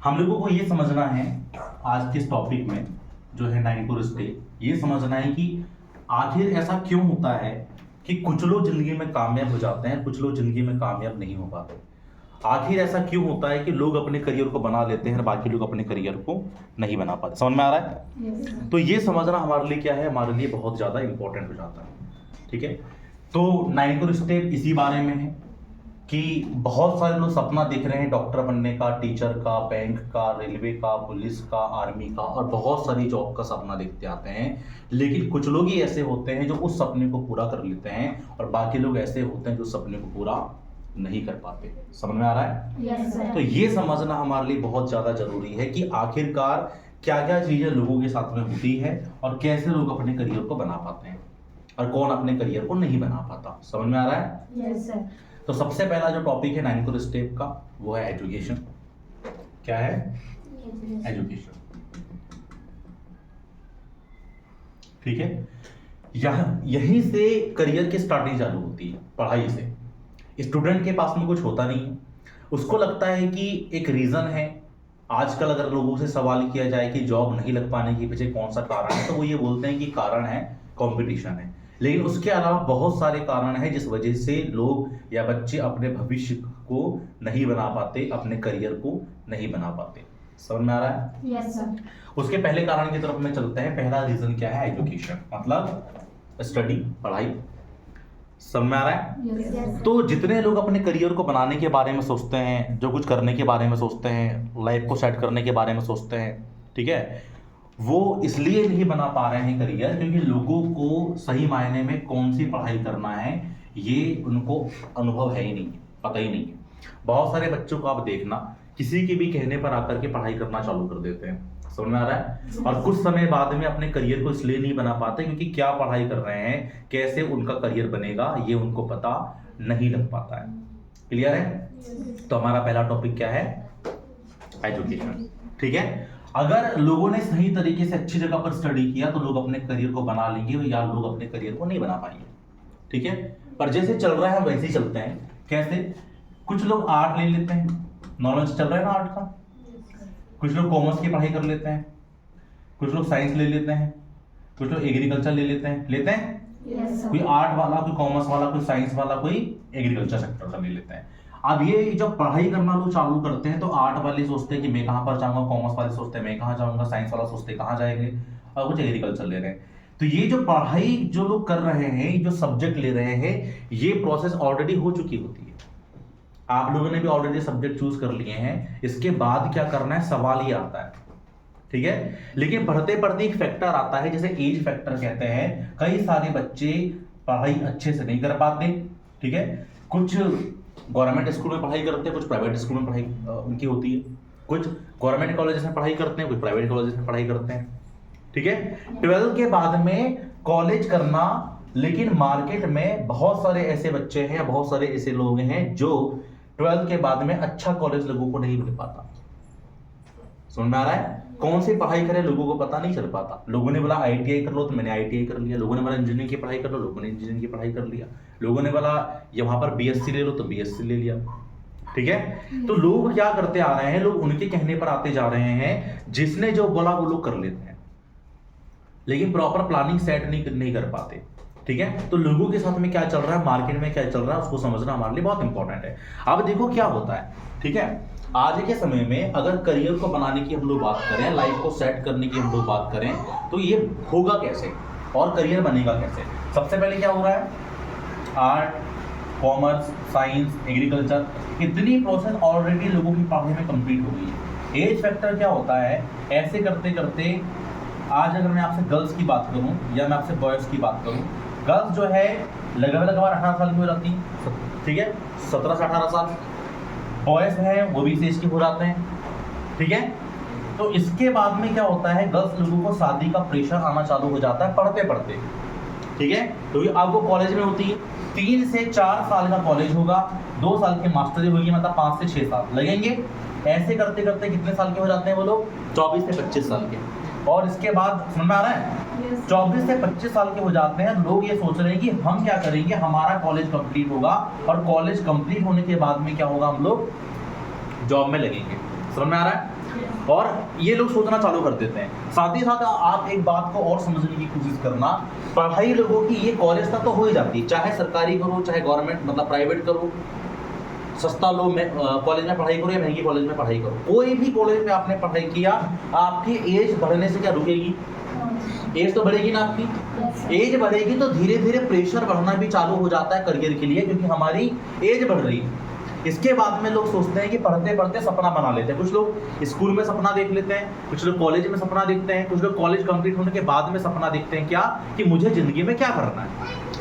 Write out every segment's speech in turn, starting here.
हम लोगों को ये समझना है आज के इस टॉपिक में जो है 9 to stay, ये समझना है कि आखिर ऐसा क्यों होता है कि कुछ लोग जिंदगी में कामयाब हो जाते हैं, कुछ लोग जिंदगी में कामयाब नहीं हो पाते। आखिर ऐसा क्यों होता है कि लोग अपने करियर को बना लेते हैं और बाकी लोग अपने करियर को नहीं बना पाते। समझ में आ रहा है? तो ये समझना हमारे लिए क्या है, हमारे लिए बहुत ज़्यादा इंपॉर्टेंट हो जाता है। ठीक है, तो 9 to stay इसी बारे में है कि बहुत सारे लोग सपना देख रहे हैं डॉक्टर बनने का, टीचर का, बैंक का, रेलवे का, पुलिस का, आर्मी का और बहुत सारी जॉब का सपना देखते आते हैं। लेकिन कुछ लोग ही ऐसे होते हैं जो उस सपने को पूरा कर लेते हैं और बाकी लोग ऐसे होते हैं जो सपने को पूरा नहीं कर पाते। समझ में आ रहा है? Yes, sir. तो ये समझना हमारे लिए बहुत ज़्यादा जरूरी है कि आखिरकार क्या क्या चीज़ें लोगों के साथ में होती है और कैसे लोग अपने करियर को बना पाते हैं और कौन अपने करियर को नहीं बना पाता। समझ में आ रहा है? Yes, sir. तो सबसे पहला जो टॉपिक है 9 to stay का वो है एजुकेशन। क्या है? एजुकेशन। ठीक है, यहीं से करियर की स्टार्टिंग चालू होती है, पढ़ाई से। स्टूडेंट के पास में कुछ होता नहीं है, उसको लगता है कि एक रीजन है। आजकल अगर लोगों से सवाल किया जाए कि जॉब नहीं लग पाने के पीछे कौन सा कारण है, तो वो ये बोलते हैं कि कारण है कंपटीशन है। लेकिन उसके अलावा बहुत सारे कारण हैं जिस वजह से लोग या बच्चे अपने भविष्य को नहीं बना पाते, अपने करियर को नहीं बना पाते। समझ में आ रहा है? Yes, sir. उसके पहले कारण की तरफ में चलते हैं। पहला रीजन क्या है? एजुकेशन, मतलब स्टडी, पढ़ाई। समझ में आ रहा है? Yes, sir. तो जितने लोग अपने करियर को बनाने के बारे में सोचते हैं, जो कुछ करने के बारे में सोचते हैं, लाइफ को सेट करने के बारे में सोचते हैं, ठीक है, वो इसलिए नहीं बना पा रहे हैं करियर क्योंकि लोगों को सही मायने में कौन सी पढ़ाई करना है ये उनको अनुभव है ही नहीं, पता ही नहीं है। बहुत सारे बच्चों को आप देखना, किसी के भी कहने पर आकर के पढ़ाई करना चालू कर देते हैं। समझ में आ रहा है? और कुछ समय बाद में अपने करियर को इसलिए नहीं बना पाते क्योंकि क्या पढ़ाई कर रहे हैं, कैसे उनका करियर बनेगा, ये उनको पता नहीं लग पाता है। क्लियर है? तो हमारा पहला टॉपिक क्या है? एजुकेशन। ठीक है, अगर लोगों ने सही तरीके से अच्छी जगह पर स्टडी किया तो लोग अपने करियर को बना लेंगे या लोग अपने करियर को नहीं बना पाएंगे। ठीक है, पर जैसे चल रहा है वैसे ही चलते हैं। कैसे? कुछ लोग आर्ट ले लेते हैं, नॉलेज चल रहा है ना आर्ट का। कुछ लोग कॉमर्स की पढ़ाई कर लेते हैं, कुछ लोग साइंस ले लेते हैं, कुछ लोग एग्रीकल्चर ले लेते हैं। Yes, sir. कोई आर्ट वाला, कोई कॉमर्स वाला, कोई साइंस वाला, कोई एग्रीकल्चर सेक्टर का ले लेते हैं। अब ये जब पढ़ाई करना लोग चालू करते हैं तो आर्ट वाले सोचते हैं कि मैं कहाँ पर जाऊंगा, कॉमर्स वाले सोचते हैं मैं कहाँ जाऊंगा, साइंस वाला सोचते हैं कहाँ जाएंगे, और कुछ एग्रीकल्चर ले रहे हैं। तो ये जो पढ़ाई जो लोग कर रहे हैं, जो सब्जेक्ट ले रहे हैं, ये प्रोसेस ऑलरेडी हो चुकी होती है। आप लोगों ने भी ऑलरेडी सब्जेक्ट चूज कर लिए हैं, इसके बाद क्या करना है सवाल ये आता है। ठीक है, लेकिन पढ़ते पढ़ते एक फैक्टर आता है जिसे एज फैक्टर कहते हैं। कई सारे बच्चे पढ़ाई अच्छे से नहीं कर पाते। ठीक है, कुछ गवर्नमेंट स्कूल में पढ़ाई करते हैं, कुछ प्राइवेट स्कूल में पढ़ाई उनकी होती है, कुछ गवर्नमेंट कॉलेजेस में पढ़ाई करते हैं, कुछ प्राइवेट कॉलेजेस में पढ़ाई करते हैं। ठीक है, 12 के बाद में कॉलेज करना, लेकिन मार्केट में बहुत सारे ऐसे बच्चे हैं, बहुत सारे ऐसे लोग हैं जो 12 के बाद में अच्छा कॉलेज लोगों को नहीं मिल पाता। समझ में आ रहा है? कौन सी पढ़ाई करें लोगों को पता नहीं चल पाता। लोगों ने बोला ITI कर लो तो मैंने ITI कर लिया, लोगों ने बोला इंजीनियरिंग की पढ़ाई कर लो, लोगों ने इंजीनियरिंग की पढ़ाई कर लिया, लोगों ने बोला यहाँ पर BSc ले लो तो BSc ले लिया। ठीक है, तो लोग क्या करते आ रहे हैं, लोग उनके कहने पर आते जा रहे हैं, जिसने जो बोला वो लोग कर लेते हैं, लेकिन प्रॉपर प्लानिंग सेट नहीं कर पाते। ठीक है, तो लोगों के साथ में क्या चल रहा है, मार्केट में क्या चल रहा है, उसको समझना हमारे लिए बहुत इंपॉर्टेंट है। अब देखो क्या होता है। ठीक है, आज के समय में अगर करियर को बनाने की हम लोग बात करें, लाइफ को सेट करने की हम लोग बात करें, तो ये होगा कैसे और करियर बनेगा कैसे? सबसे पहले क्या हो रहा है, आर्ट, कॉमर्स, साइंस, एग्रीकल्चर, इतनी प्रोसेस ऑलरेडी लोगों की पढ़ाई में कंप्लीट हो गई है। एज फैक्टर क्या होता है, ऐसे करते करते आज अगर मैं आपसे गर्ल्स की बात करूं या मैं आपसे बॉयज की बात करूं, गर्ल्स जो है लगभग 18 साल की हो जाती है। ठीक है, 17 से 18 साल। बॉयज हैं वो भी इस एज के हो जाते हैं। ठीक है, तो इसके बाद में क्या होता है, गर्ल्स लोगों को शादी का प्रेशर आना चालू हो जाता है पढ़ते पढ़ते। ठीक है, तो अब वो कॉलेज में होती है, 3 से 4 साल का कॉलेज होगा, 2 साल की मास्टरी होगी, मतलब 5 से 6 साल लगेंगे। ऐसे करते करते कितने साल के हो जाते हैं वो लोग? 24 से 25 साल के। और इसके बाद समझ में आ रहा है, 24 से 25 साल के हो जाते हैं, लोग ये सोच रहे हैं कि हम क्या करेंगे, हमारा कॉलेज कंप्लीट होगा और कॉलेज कंप्लीट होने के बाद में क्या होगा, हम लोग जॉब में लगेंगे। समझ में आ रहा है? और ये लोग सोचना चालू कर देते हैं। साथ ही साथ आप एक बात को और समझने की कोशिश करना, पढ़ाई लोगों की ये कॉलेज तक तो हो ही जाती है, चाहे सरकारी करो चाहे गवर्नमेंट मतलब प्राइवेट करो, सस्ता लो कॉलेज में पढ़ाई करो या महंगी कॉलेज में पढ़ाई करो, कोई भी कॉलेज में आपने पढ़ाई किया, आपकी एज बढ़ने से क्या रुकेगी? एज तो बढ़ेगी ना आपकी। एज बढ़ेगी तो धीरे धीरे प्रेशर बढ़ना भी चालू हो जाता है करियर के लिए, क्योंकि हमारी एज बढ़ रही है। इसके बाद में लोग सोचते हैं कि पढ़ते पढ़ते सपना बना लेते हैं। कुछ लोग स्कूल में सपना देख लेते हैं, कुछ लोग कॉलेज में सपना देखते हैं, कुछ लोग कॉलेज कंप्लीट होने के बाद में सपना देखते हैं क्या कि मुझे जिंदगी में क्या करना है।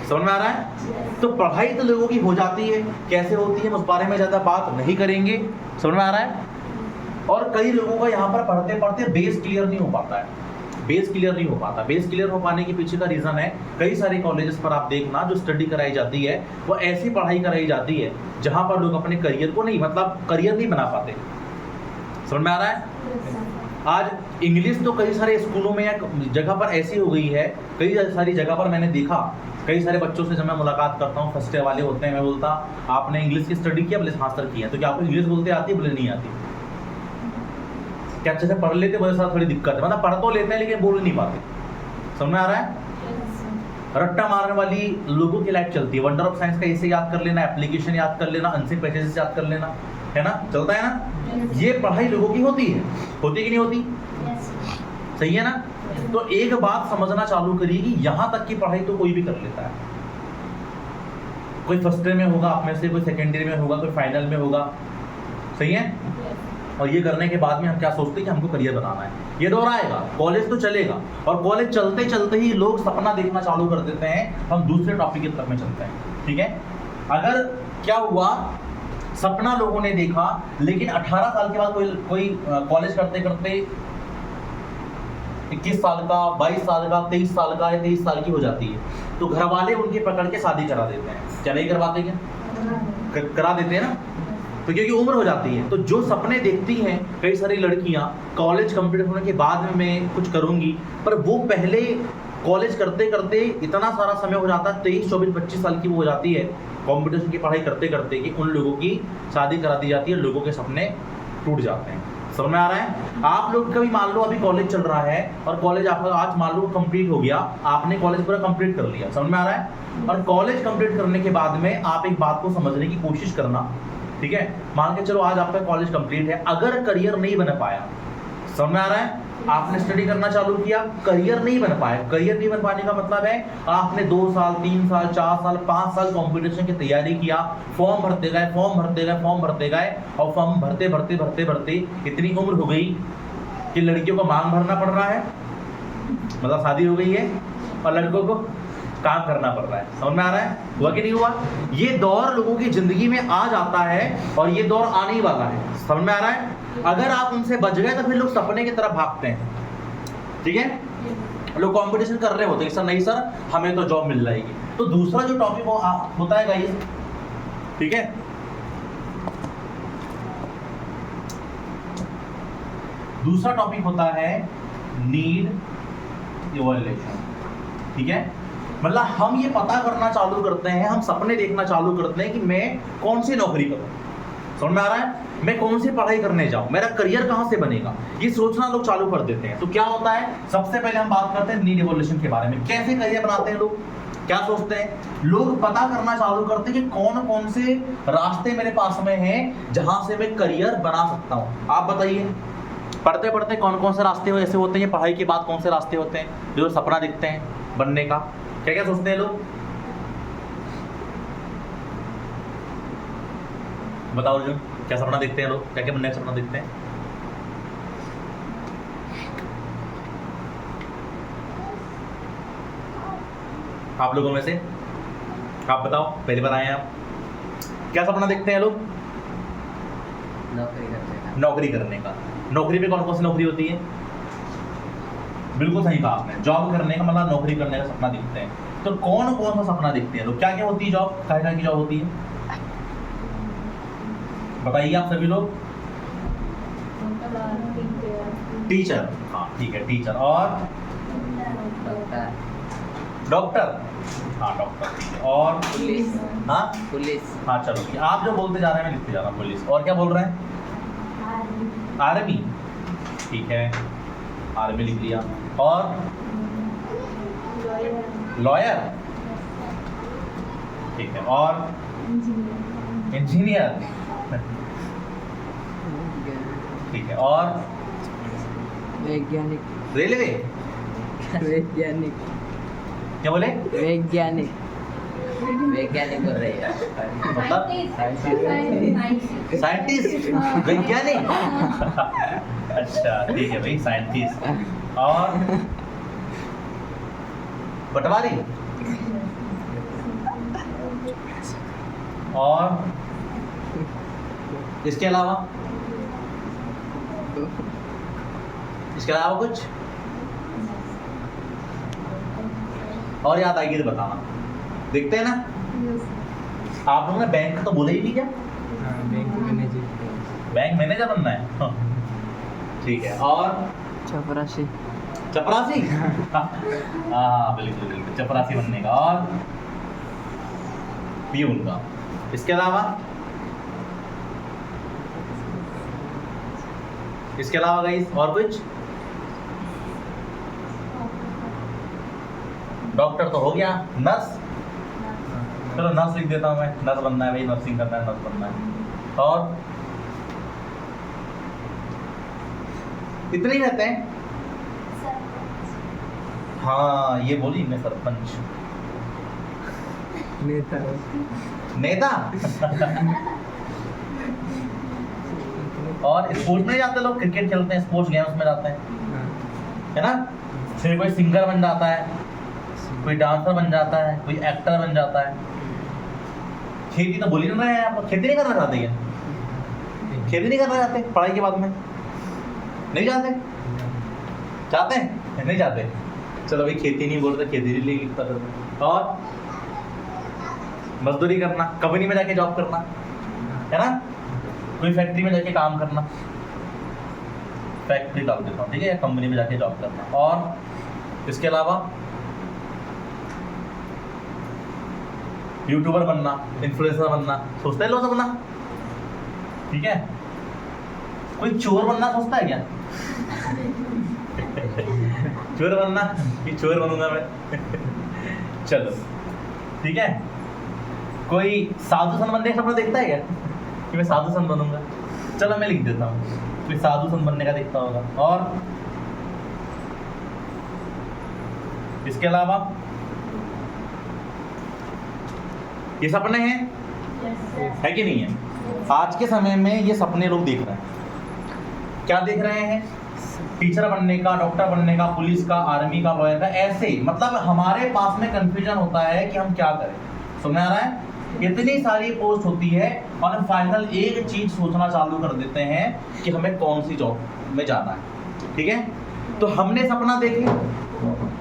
समझ में आ रहा है? तो पढ़ाई तो लोगों की हो जाती है, कैसे होती है उस बारे में ज़्यादा बात नहीं करेंगे। समझ में आ रहा है? और कई लोगों का यहाँ पर पढ़ते पढ़ते बेस क्लियर नहीं हो पाता है। बेस क्लियर नहीं हो पाता। बेस क्लियर हो पाने के पीछे का रीज़न है, कई सारे कॉलेजेस पर आप देखना जो स्टडी कराई जाती है वो ऐसी पढ़ाई कराई जाती है जहाँ पर लोग अपने करियर को नहीं मतलब करियर नहीं बना पाते। समझ में आ रहा है? आज इंग्लिश तो कई सारे स्कूलों में या जगह पर ऐसी हो गई है, कई सारी जगह पर मैंने देखा, कई सारे बच्चों से जब मैं मुलाकात करता हूँ, फर्स्ट ईयर वाले होते हैं, मैं बोलता आपने इंग्लिश की स्टडी किया? बोले हाँ सर किया। तो क्या आपको इंग्लिश बोलते आती है? बोले नहीं आती। क्या अच्छे से पढ़ लेते? बोले सर थोड़ी दिक्कत है, मतलब पढ़ तो लेते हैं लेकिन बोल नहीं पाते। समझ में आ रहा है? रट्टा मारने वाली लोगों की लाइफ चलती है। वंडर ऑफ साइंस का इसे याद कर लेना, एप्लीकेशन याद कर लेना, अनसीन पैसेजेस याद कर लेना, है ना, चलता है ना। ये पढ़ाई लोगों की होती है, होती कि नहीं होती? सही है ना। तो एक बात समझना चालू करिए कि यहां तक की पढ़ाई तो कोई भी कर लेता है। कोई फर्स्ट ईयर में होगा आप में से, कोई सेकेंड ईयर में होगा, कोई फाइनल में होगा। सही है। और ये करने के बाद में हम क्या सोचते हैं कि हमको करियर बनाना है। ये दौर आएगा, कॉलेज तो चलेगा, और कॉलेज चलते चलते ही लोग सपना देखना चालू कर देते हैं। हम दूसरे टॉपिक की तरफ में चलते हैं, ठीक है। अगर क्या हुआ, सपना लोगों ने देखा, लेकिन 18 साल के बाद कोई कॉलेज करते करते 21 साल का, 22 साल का, 23 साल का या 23 साल की हो जाती है, तो घर वाले उनके पकड़ के शादी करा देते हैं। क्या नहीं करवाते? क्या करा देते हैं ना, तो क्योंकि उम्र हो जाती है। तो जो सपने देखती हैं कई सारी लड़कियां, कॉलेज कंप्लीट होने के बाद में मैं कुछ करूंगी, पर वो पहले कॉलेज करते करते इतना सारा समय हो जाता है, 23, 24, 25 साल की वो हो जाती है कंपटीशन की पढ़ाई करते करते, कि उन लोगों की शादी करा दी जाती है, लोगों के सपने टूट जाते हैं। समझ में आ रहा है? आप लोग का भी मान लो अभी कॉलेज चल रहा है, और कॉलेज आपका आज मान लो कंप्लीट हो गया, आपने कॉलेज पूरा कंप्लीट कर लिया। समझ में आ रहा है? और कॉलेज कंप्लीट करने के बाद में आप एक बात को समझने की कोशिश करना, ठीक है। मान के चलो आज आपका कॉलेज कंप्लीट है, अगर करियर नहीं बन पाया, समझ में आ रहा है, आपने स्टडी करना चालू किया, करियर नहीं बन पाया। करियर नहीं बन पाने का मतलब है आपने 2 साल, 3 साल, 4 साल, 5 साल कंपटीशन की तैयारी किया, फॉर्म भरते गए, फॉर्म भरते गए, फॉर्म भरते गए, और फॉर्म भरते भरते भरते भरते इतनी उम्र हो गई कि लड़कियों को मांग भरना पड़ रहा है, मतलब शादी हो गई है, और लड़कों को काम करना पड़ रहा है। समझ में आ रहा है? हुआ कि नहीं हुआ? ये दौर लोगों की जिंदगी में आ जाता है, और ये दौर आने ही वाला है। समझ में आ रहा है? अगर आप उनसे बच गए तो फिर लोग सपने की तरफ भागते हैं, ठीक है। लोग कंपटीशन कर रहे होते हैं, सर नहीं सर हमें तो जॉब मिल जाएगी। तो दूसरा जो टॉपिक वो होता है गाइस, ठीक है, दूसरा टॉपिक होता है नीड इवैल्यूएशन, ठीक है। मतलब हम ये पता करना चालू करते हैं, हम सपने देखना चालू करते हैं कि मैं कौन सी नौकरी करूं। समझ में आ रहा है? मैं कौन सी पढ़ाई करने जाऊं, मेरा करियर कहां से बनेगा, ये सोचना लोग चालू कर देते हैं। तो क्या होता है, सबसे पहले हम बात करते हैं नीड इवोल्यूशन के बारे में। कैसे करियर बनाते हैं लोग, क्या सोचते हैं लोग, पता करना चालू करते हैं कि कौन कौन से रास्ते मेरे पास में हैं जहां से मैं करियर बना सकता हूं। आप बताइए, पढ़ते पढ़ते कौन कौन से रास्ते ऐसे होते हैं, पढ़ाई के बाद कौन से रास्ते होते हैं जो सपना दिखते हैं बनने का, क्या क्या सोचते हैं लोग, बताओ अर्जुन, क्या सपना देखते हैं लोग, क्या क्या बनने का सपना देखते हैं? आप लोगों में से आप बताओ, पहली बार आए हैं आप, क्या सपना देखते हैं लोग? नौकरी करने का। नौकरी पे कौन कौन सी नौकरी होती है? बिल्कुल सही कहा आपने, जॉब करने का मतलब नौकरी करने का सपना दिखते हैं। तो कौन कौन सा सपना देखते हैं लोग, क्या क्या होती है जॉब, क्या की जॉब होती है, बताइए आप सभी लोग। टीचर, हाँ ठीक है, टीचर, और डॉक्टर, हाँ डॉक्टर, ठीक है, और पुलिस, हाँ पुलिस, हाँ चलो ठीक है, आप जो बोलते जा रहे हैं मैं लिखते जा रहा हूँ। पुलिस, और क्या बोल रहे हैं? आर्मी, ठीक है, आर्मी लिख लिया। और लॉयर, ठीक है। और इंजीनियर, ठीक है। और वैज्ञानिक, रेलवे, वैज्ञानिक, क्या बोले? वैज्ञानिक, वैज्ञानिक बोल रहे हैं मतलब साइंटिस्ट, वैज्ञानिक। अच्छा ठीक है भाई, साइंटिस्ट। और पटवारी, और इसके अलावा कुछ और याद आएगी तो बताना। देखते हैं ना, आप लोगों ने बैंक तो बोला ही नहीं क्या? बैंक मैनेजर बनना है। हाँ, ठीक है। और चपरासी, चपरासी। हाँ बिल्कुल बिल्कुल, चपरासी बनने का। और प्यून का। इसके अलावा गाइस और कुछ? डॉक्टर तो हो गया। नर्स, चलो नर्स लिख देता हूँ मैं, नर्स बनना है भाई, नर्सिंग करना है, नर्स बनना है। और इतने ही रहते हैं। हाँ ये बोली मैं, सरपंच, नेता, नेता। और स्पोर्ट्स में जाते लोग, क्रिकेट खेलते हैं, स्पोर्ट्स गेम्स में जाते हैं, है ना। फिर कोई सिंगर बन जाता है, कोई डांसर बन जाता है, कोई एक्टर बन जाता है। खेती तो बोल ही नहीं रहे हैं आप, खेती नहीं करना चाहते क्या? खेती नहीं करना चाहते पढ़ाई के बाद में? नहीं चाहते? चाहते हैं? नहीं चाहते? चलो भाई, खेती नहीं बोल रहे, खेती नहीं लिखता फिर। और मजदूरी करना, कंपनी में जाके जॉब करना, है ना, कोई फैक्ट्री में जाके काम करना, फैक्ट्री डाल देता हूँ, ठीक है, कंपनी में जाके जॉब करना। और इसके अलावा यूट्यूबर बनना, इन्फ्लुएंसर बनना, सोचते हैं लोग सब बनना, ठीक है। कोई चोर बनना सोचता है क्या? चोर बनना, कि चोर बनूंगा मैं। चलो ठीक है। कोई साधु संत बनने का सपना देखता है क्या कि मैं साधु संत बनूंगा? चलो मैं लिख देता हूँ, कोई साधु संत बनने का देखता होगा। और इसके अलावा ये सपने हैं, है कि नहीं है? आज के समय में ये सपने लोग देख रहे हैं। क्या देख रहे हैं? टीचर बनने का, डॉक्टर बनने का, पुलिस का, आर्मी का, लॉयर का, ऐसे। मतलब हमारे पास में कंफ्यूजन होता है कि हम क्या करें। समझ आ रहा है? इतनी सारी पोस्ट होती है और हम फाइनल एक चीज सोचना चालू कर देते हैं कि हमें कौन सी जॉब में जाना है, ठीक है। तो हमने सपना देखे,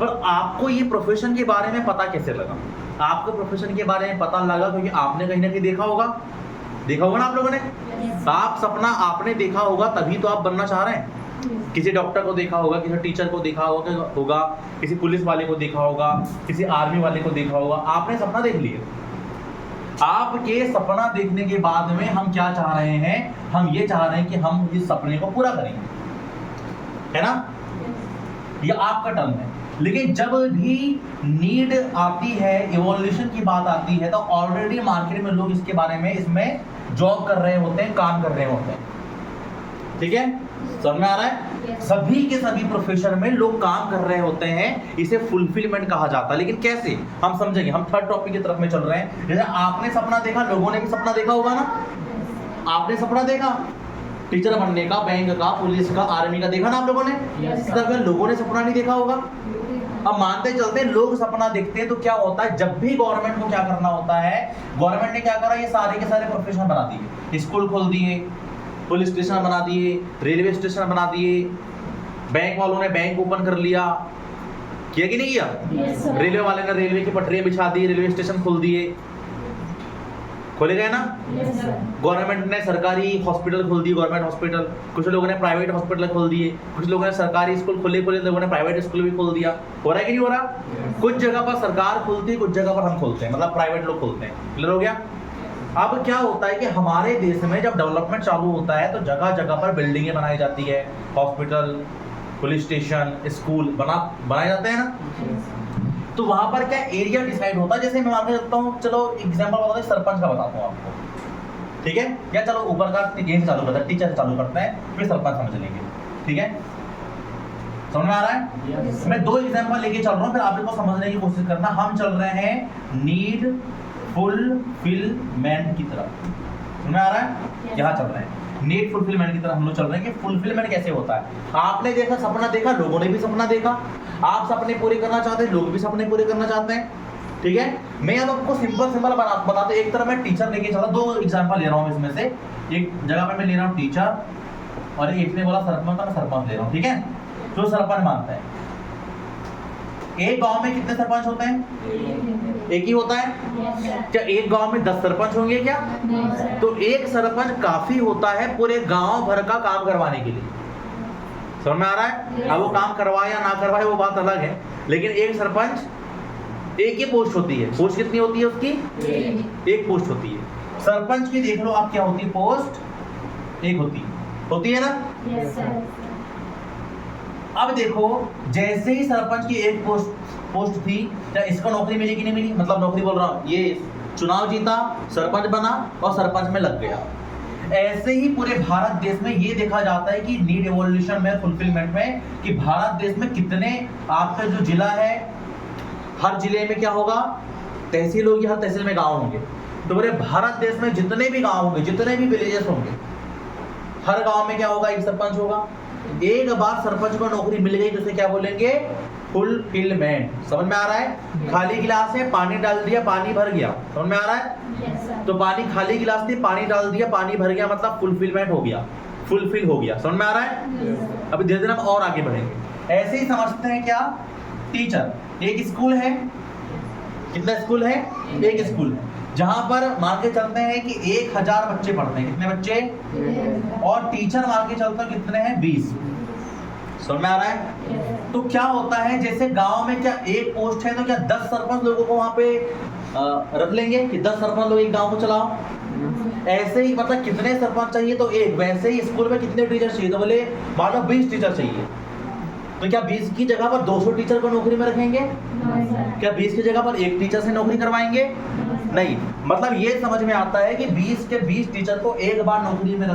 पर आपको ये प्रोफेशन के बारे में पता कैसे लगा? आपको प्रोफेशन के बारे में पता लगा क्योंकि आपने कहीं ना कहीं देखा होगा ना आप लोगों ने। आप सपना आपने देखा होगा, तभी तो आप बनना चाह रहे हैं। किसी डॉक्टर को देखा होगा, किसी टीचर को देखा होगा, किसी पुलिस वाले को देखा होगा, किसी आर्मी वाले को देखा होगा। आपने सपना देख लिया। आपके सपना देखने के बाद में हम क्या चाह रहे हैं? हम ये चाह रहे हैं कि हम इस सपने को पूरा करेंगे, है ना। ये आपका टर्म है। लेकिन जब भी नीड आती है, इवोल्यूशन की बात आती है, तो ऑलरेडी मार्केट में लोग इसके बारे में, इसमें जॉब कर रहे होते हैं, काम कर रहे होते हैं, ठीक है। समझ में आ रहा है? सभी के सभी प्रोफेशन में लोग काम कर रहे होते हैं। इसे फुलफिलमेंट कहा जाता है। लेकिन कैसे हम समझेंगे? हम थर्ड टॉपिक की तरफ में चल रहे हैं। जैसे आपने सपना देखा, लोगों ने भी सपना देखा होगा ना। आपने सपना देखा टीचर बनने का, बैंक का, पुलिस का, आर्मी का, देखा ना आप लोगों ने। अगर लोगों ने सपना नहीं देखा होगा, अब मानते चलते हैं लोग सपना देखते हैं, तो क्या होता है? जब भी गवर्नमेंट को क्या करना होता है, गवर्नमेंट ने क्या करा, ये सारे के सारे प्रोफेशन बना दिए। स्कूल खोल दिए, पुलिस स्टेशन बना दिए, रेलवे स्टेशन बना दिए, बैंक वालों ने बैंक ओपन कर लिया, किया कि नहीं किया? रेलवे वाले ने रेलवे की पटरियां बिछा दी, रेलवे स्टेशन खोल दिए, खोले गए ना। गवर्नमेंट ने सरकारी हॉस्पिटल खोल दिए, गवर्नमेंट हॉस्पिटल। कुछ लोगों ने प्राइवेट हॉस्पिटल खोल दिए, कुछ लोगों ने सरकारी स्कूल खोले, लोगों ने प्राइवेट स्कूल भी खोल दिया। हो रहा है कि नहीं हो रहा? कुछ जगह पर सरकार खोलती है, कुछ जगह पर हम खोलते हैं, मतलब प्राइवेट लोग खोलते हैं। क्लियर हो गया? अब क्या होता है कि हमारे देश में जब डेवलपमेंट चालू होता है तो जगह जगह पर बिल्डिंगें बनाई जाती है, हॉस्पिटल, पुलिस स्टेशन, स्कूल बनाए जाते हैं ना। तो वहां पर क्या एरिया डिसाइड होता है, जैसे मैं मान के चलता हूँ, चलो एग्जांपल बताता हूँ, सरपंच का बताता हूँ आपको, ठीक है? या चलो ऊपर का यहीं से चालू करते हैं, टीचर से चालू करते हैं, फिर सरपंच समझ लेंगे, ठीक है? समझ में आ रहा है? मैं 2 एग्जांपल लेके चल रहा हूँ, फिर आप इनको समझने की कोशिश करना। हम चल रहे हैं नीड फुलफिलमेंट की तरफ, समझ में आ रहा है? यहाँ चल रहे हैं नीड फुलफिलमेंट की तरफ हम लोग चल रहे हैं कि फुलफिलमेंट कैसे होता है। आपने देखा, सपना देखा, लोगों ने भी सपना देखा, आप सपने पूरे करना चाहते हैं, लोग भी सपने पूरे करना चाहते हैं, ठीक है? मैं अब आपको सिंपल बताते, एक तरह मैं टीचर लेके चला, 2 एग्जांपल ले रहा हूँ इसमें से। एक जगह पे मैं ले रहा हूँ टीचर और एक ने बोला सरपंच, मैं सरपंच ले रहा हूँ, ठीक है? जो सरपंच मानता है, एक गांव में कितने सरपंच होते हैं? एक ही होता है। क्या एक गांव में 10 सरपंच होंगे क्या? तो एक सरपंच काफी होता है पूरे गांव भर का काम करवाने के लिए, समझ में आ रहा है? अब वो काम करवाए या ना करवाए वो बात अलग है, लेकिन एक सरपंच, एक ही पोस्ट होती है। पोस्ट कितनी होती है उसकी? एक पोस्ट होती है। सरपंच की देख लो आप, क्या होती है? पोस्ट एक होती है ना? अब देखो, जैसे ही सरपंच की एक पोस्ट थी, क्या इसको नौकरी मिली कि नहीं मिली? मतलब नौकरी बोल रहा हूँ, ये चुनाव जीता, सरपंच बना और सरपंच में लग गया। ऐसे ही पूरे भारत देश में ये देखा जाता है कि नीड इवोल्यूशन में, फुलफिलमेंट में, कि भारत देश में कितने, आपका जो जिला है, हर जिले में क्या होगा? तहसील होगी, हर तहसील में गाँव होंगे। तो पूरे भारत देश में जितने भी गाँव होंगे, जितने भी विलेजेस होंगे, हर गाँव में क्या होगा? एक सरपंच होगा। एक बार सरपंच को नौकरी मिल गई तो उसे क्या बोलेंगे? फुलफिलमेंट। समझ में आ रहा है? खाली गिलास है, पानी डाल दिया, पानी भर गया, समझ में आ रहा है? तो पानी, खाली गिलास थी, पानी डाल दिया, पानी भर गया, मतलब फुलफिलमेंट हो गया, फुलफिल हो गया। समझ में आ रहा है? अभी धीरे धीरे हम और आगे बढ़ेंगे। ऐसे ही समझते हैं क्या? टीचर, एक स्कूल है, कितना स्कूल है? एक स्कूल है, जहां पर मान के चलते हैं कि 1000 बच्चे पढ़ते हैं। कितने बच्चे? और टीचर मान के चलते हैं कितने हैं? 20। समझ में आ रहा है? तो क्या होता है, जैसे गांव में क्या एक पोस्ट है, तो क्या 10 सरपंच लोगों को वहां पे रख लेंगे कि 10 सरपंच लोग एक गांव को चलाओ? ऐसे ही, मतलब कितने सरपंच चाहिए? तो एक। वैसे ही स्कूल में कितने टीचर चाहिए? तो बोले मान लो 20 टीचर चाहिए, तो क्या 20 की जगह पर 200 टीचर को नौकरी में रखेंगे? क्या 20 की जगह पर एक टीचर से नौकरी करवाएंगे? नहीं। मतलब ये समझ में आता है कि 20 के 20 टीचर को एक बार नौकरी में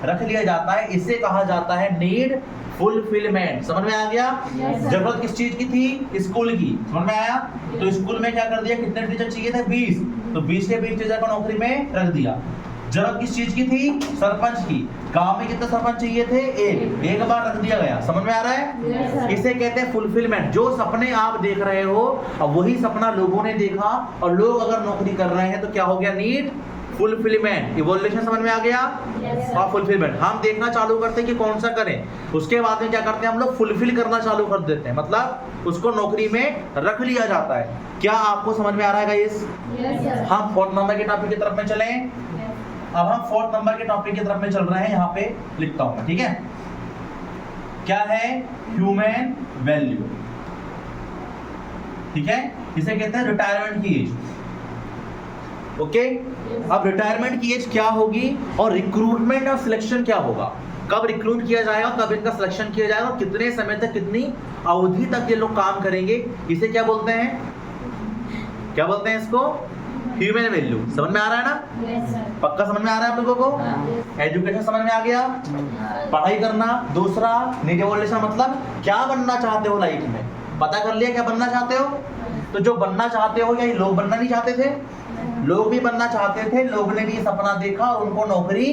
रख लिया जाता है। इसे कहा जाता है नीड फुलफिलमेंट। समझ में आ गया? जरूरत किस चीज की थी? स्कूल की। समझ में आया? तो स्कूल में क्या कर दिया? कितने टीचर चाहिए थे? 20। तो 20 के 20 टीचर को नौकरी में रख दिया। जरूरत किस चीज की थी? सरपंच की। गांव में कितने सरपंच चाहिए थे? एक बार रख दिया गया। समझ में आ रहा है? इसे कहते हैं फुलफिलमेंट। जो सपने आप देख रहे हो, अब वही सपना लोगों ने देखा, और लोग अगर नौकरी कर रहे हैं तो क्या हो गया? Need fulfilment. इवोल्यूशन समझ में आ गया? और फुलफिलमेंट हम देखना चालू करते हैं कि कौन सा करें। उसके बाद में क्या करते हैं हम लोग? फुलफिल करना चालू कर देते हैं, मतलब उसको नौकरी में रख लिया जाता है। क्या आपको समझ में आ रहा है गाइस? हम 4th नंबर के टॉपिक की तरफ में चलें। अब हम 4th नंबर के टॉपिक की तरफ में चल रहे हैं। यहाँ पे लिखता हूं, ठीक है? क्या है? ह्यूमन वैल्यू, ठीक है? इसे कहते हैं रिटायरमेंट की एज। ओके, अब रिटायरमेंट की एज क्या होगी और रिक्रूटमेंट और सिलेक्शन क्या होगा? कब रिक्रूट किया जाएगा, कब इनका सिलेक्शन किया जाएगा, कितने समय तक, कितनी अवधि तक ये लोग काम करेंगे, इसे क्या बोलते हैं? क्या बोलते हैं इसको? Human value. समझ में आ रहा है ना? पक्का समझ में आ रहा है आप लोगों को? एजुकेशन समझ में आ गया? पढ़ाई करना। दूसरा नीड इवोल्यूशन, मतलब क्या बनना चाहते हो लाइफ में, पता कर लिया क्या बनना चाहते हो? तो जो बनना चाहते हो, या लोग बनना नहीं चाहते थे? लोग भी बनना चाहते थे, लोग ने भी सपना देखा और उनको नौकरी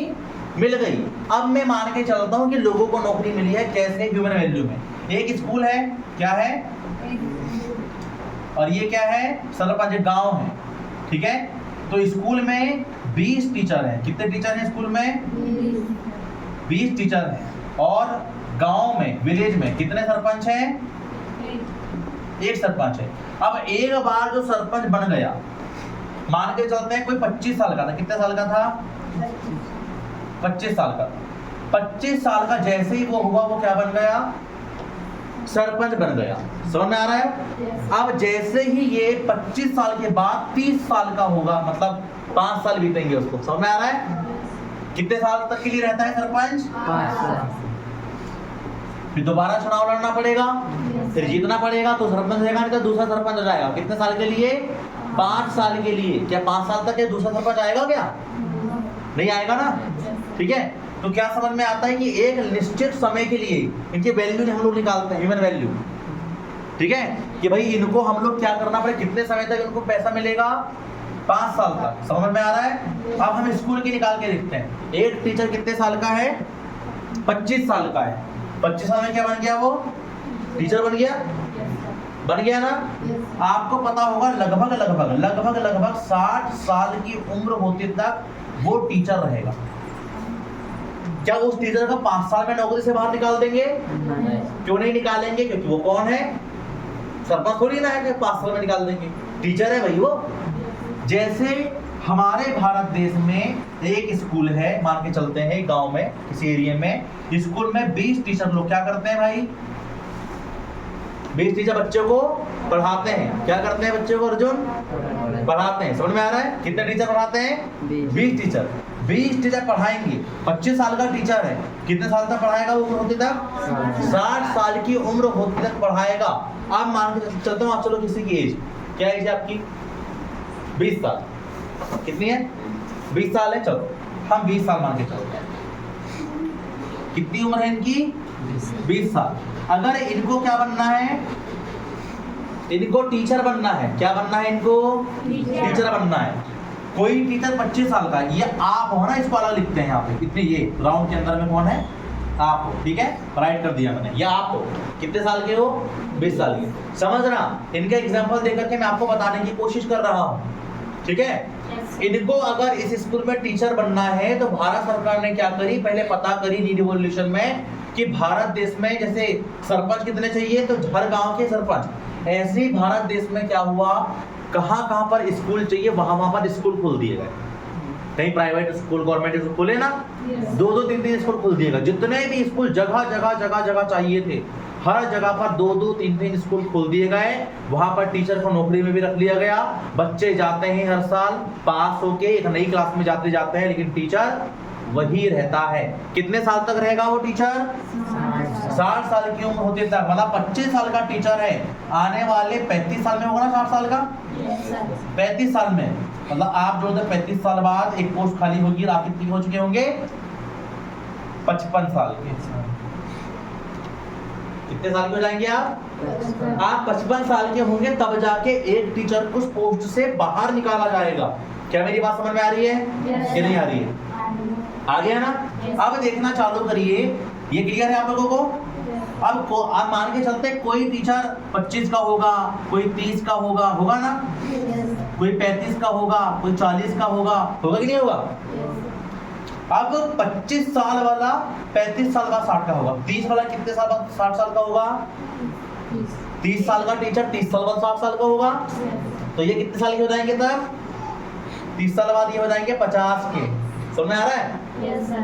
मिल गई। अब मैं मान के चलता हूं कि लोगों को नौकरी मिली है। कैसे? ह्यूमन वैल्यू में। एक स्कूल है, क्या है? और ये क्या है? सरपंच, गांव है, ठीक है? तो स्कूल में 20 टीचर हैं। कितने टीचर हैं स्कूल में? 20 टीचर हैं। और गांव में, विलेज में कितने सरपंच हैं? एक सरपंच है। अब एक बार जो सरपंच बन गया, मान के चलते हैं कोई 25 साल का था। कितने साल का था? 25 साल का। 25 साल का जैसे ही वो हुआ, वो क्या बन गया? सरपंच बन गया। समझ में आ रहा है? अब जैसे ही ये 25 साल के बाद 30 साल का होगा, मतलब 5 साल बीतेंगे उसको, समझ में आ रहा है? कितने साल तक के लिए रहता है सरपंच? 5 साल। फिर दोबारा चुनाव लड़ना पड़ेगा, फिर जीतना पड़ेगा, तो सरपंच रहेगा नहीं तो दूसरा सरपंच हो जाएगा। कितने साल के लिए? 5 साल के लिए। क्या 5 साल तक ये दूसरा सरपंच आएगा क्या? नहीं आएगा ना, ठीक है। तो क्या समझ में आता है कि एक निश्चित समय के लिए इनकी वैल्यू हम लोग निकालते हैं, ह्यूमन वैल्यू, ठीक है, कि भाई इनको हम लोग क्या करना पड़ेगा, कितने समय तक इनको पैसा मिलेगा? 5 साल तक। समझ में आ रहा है? अब हम स्कूल की निकाल के देखते हैं। एक टीचर कितने साल का है? 25 साल का है। 25 साल में क्या बन गया? वो टीचर बन गया, बन गया ना। आपको पता होगा लगभग 60 साल की उम्र होते तक वो टीचर रहेगा। क्या उस टीचर का 5 साल में नौकरी से बाहर निकाल देंगे? क्यों नहीं निकालेंगे? क्योंकि वो कौन है? सरपंच थोड़ी ना है कि 5 साल में निकाल देंगे, टीचर है भाई वो। जैसे हमारे भारत देश में एक स्कूल है, मान के चलते हैं गांव में किसी एरिया में, स्कूल में 20 टीचर लोग क्या करते हैं भाई? 20 टीचर बच्चों को पढ़ाते हैं। क्या करते हैं बच्चों को अर्जुन? पढ़ाते हैं। समझ में आ रहा है? कितने टीचर पढ़ाते हैं? 20 टीचर। 20 टीचर पढ़ाएंगे। 25 साल का टीचर है, कितने साल तक पढ़ाएगा? उम्र होती तक 60 साल की उम्र होती तक पढ़ाएगा। आप मान के चलते हो, आप चलो किसी की एज, क्या एज है आपकी? 20 साल। कितनी है? 20 साल है। चलो हम 20 साल मान के चलते हैं। कितनी उम्र है इनकी? 20 साल। अगर इनको क्या बनना है? इनको टीचर बनना है। क्या बनना है इनको? टीचर बनना है। कोई टीचर 25 साल का है, ये आप हो ना, इसको अलग लिखते हैं यहाँ पे। इतने ये राउंड के अंदर में कौन है? आप हो, ठीक है, राइट कर दिया मैंने। या आप हो, कितने साल के हो? 20 साल के। समझना, इनका एग्जाम्पल देकर के मैं आपको बताने की कोशिश कर रहा हूँ, ठीक है। इनको अगर इस स्कूल में टीचर बनना है तो भारत सरकार ने क्या करी, पहले पता करी नी रिवॉल्यूशन में कि भारत देश में जैसे सरपंच कितने चाहिए, तो हर गांव के सरपंच। ऐसे ही भारत देश में क्या हुआ, कहाँ कहाँ पर स्कूल चाहिए वहां पर स्कूल खोल दिए गए। कहीं प्राइवेट स्कूल, गवर्नमेंट स्कूल खोले ना, 2-2, 3-3 स्कूल खोल दिए गए। जितने भी स्कूल जगह चाहिए थे, हर जगह पर 2-2, 3-3 स्कूल खोल दिए गए। वहां पर टीचर को नौकरी में भी रख लिया गया। बच्चे जाते हैं हर साल पास होके एक नई क्लास में जाते हैं, लेकिन टीचर वही रहता है। कितने साल तक रहेगा वो टीचर? 60 साल की उम्र होते तक। मतलब 25 साल का टीचर है, आने वाले 35 साल में होगा ना 60 साल का? 35 साल में, मतलब आप जो 35 साल बाद एक पोस्ट खाली होगी, आप कितने हो चुके होंगे? 55 साल के। कितने साल के हो जाएंगे आप? 55 साल के होंगे, तब जाके एक टीचर को उस पोस्ट से बाहर निकाला जाएगा। क्या मेरी बात समझ में आ रही है कि नहीं आ रही है? आ गया ना? अब देखना चालू करिए, ये क्लियर है आप लोगों को? अब आप मान के चलते कोई टीचर 25 का होगा, कोई 30 का होगा ना, कोई 35 का होगा, कोई 40 का होगा कि नहीं होगा? अब 25 साल वाला 35 साल बाद 60 का होगा। 30 वाला कितने साल बाद 60 साल का होगा? 30 साल का टीचर 30 साल बाद 60 साल का होगा। तो ये कितने साल के हो जाएंगे तब? 30 साल बाद ये हो जाएंगे 50 के। समझ में आ रहा है?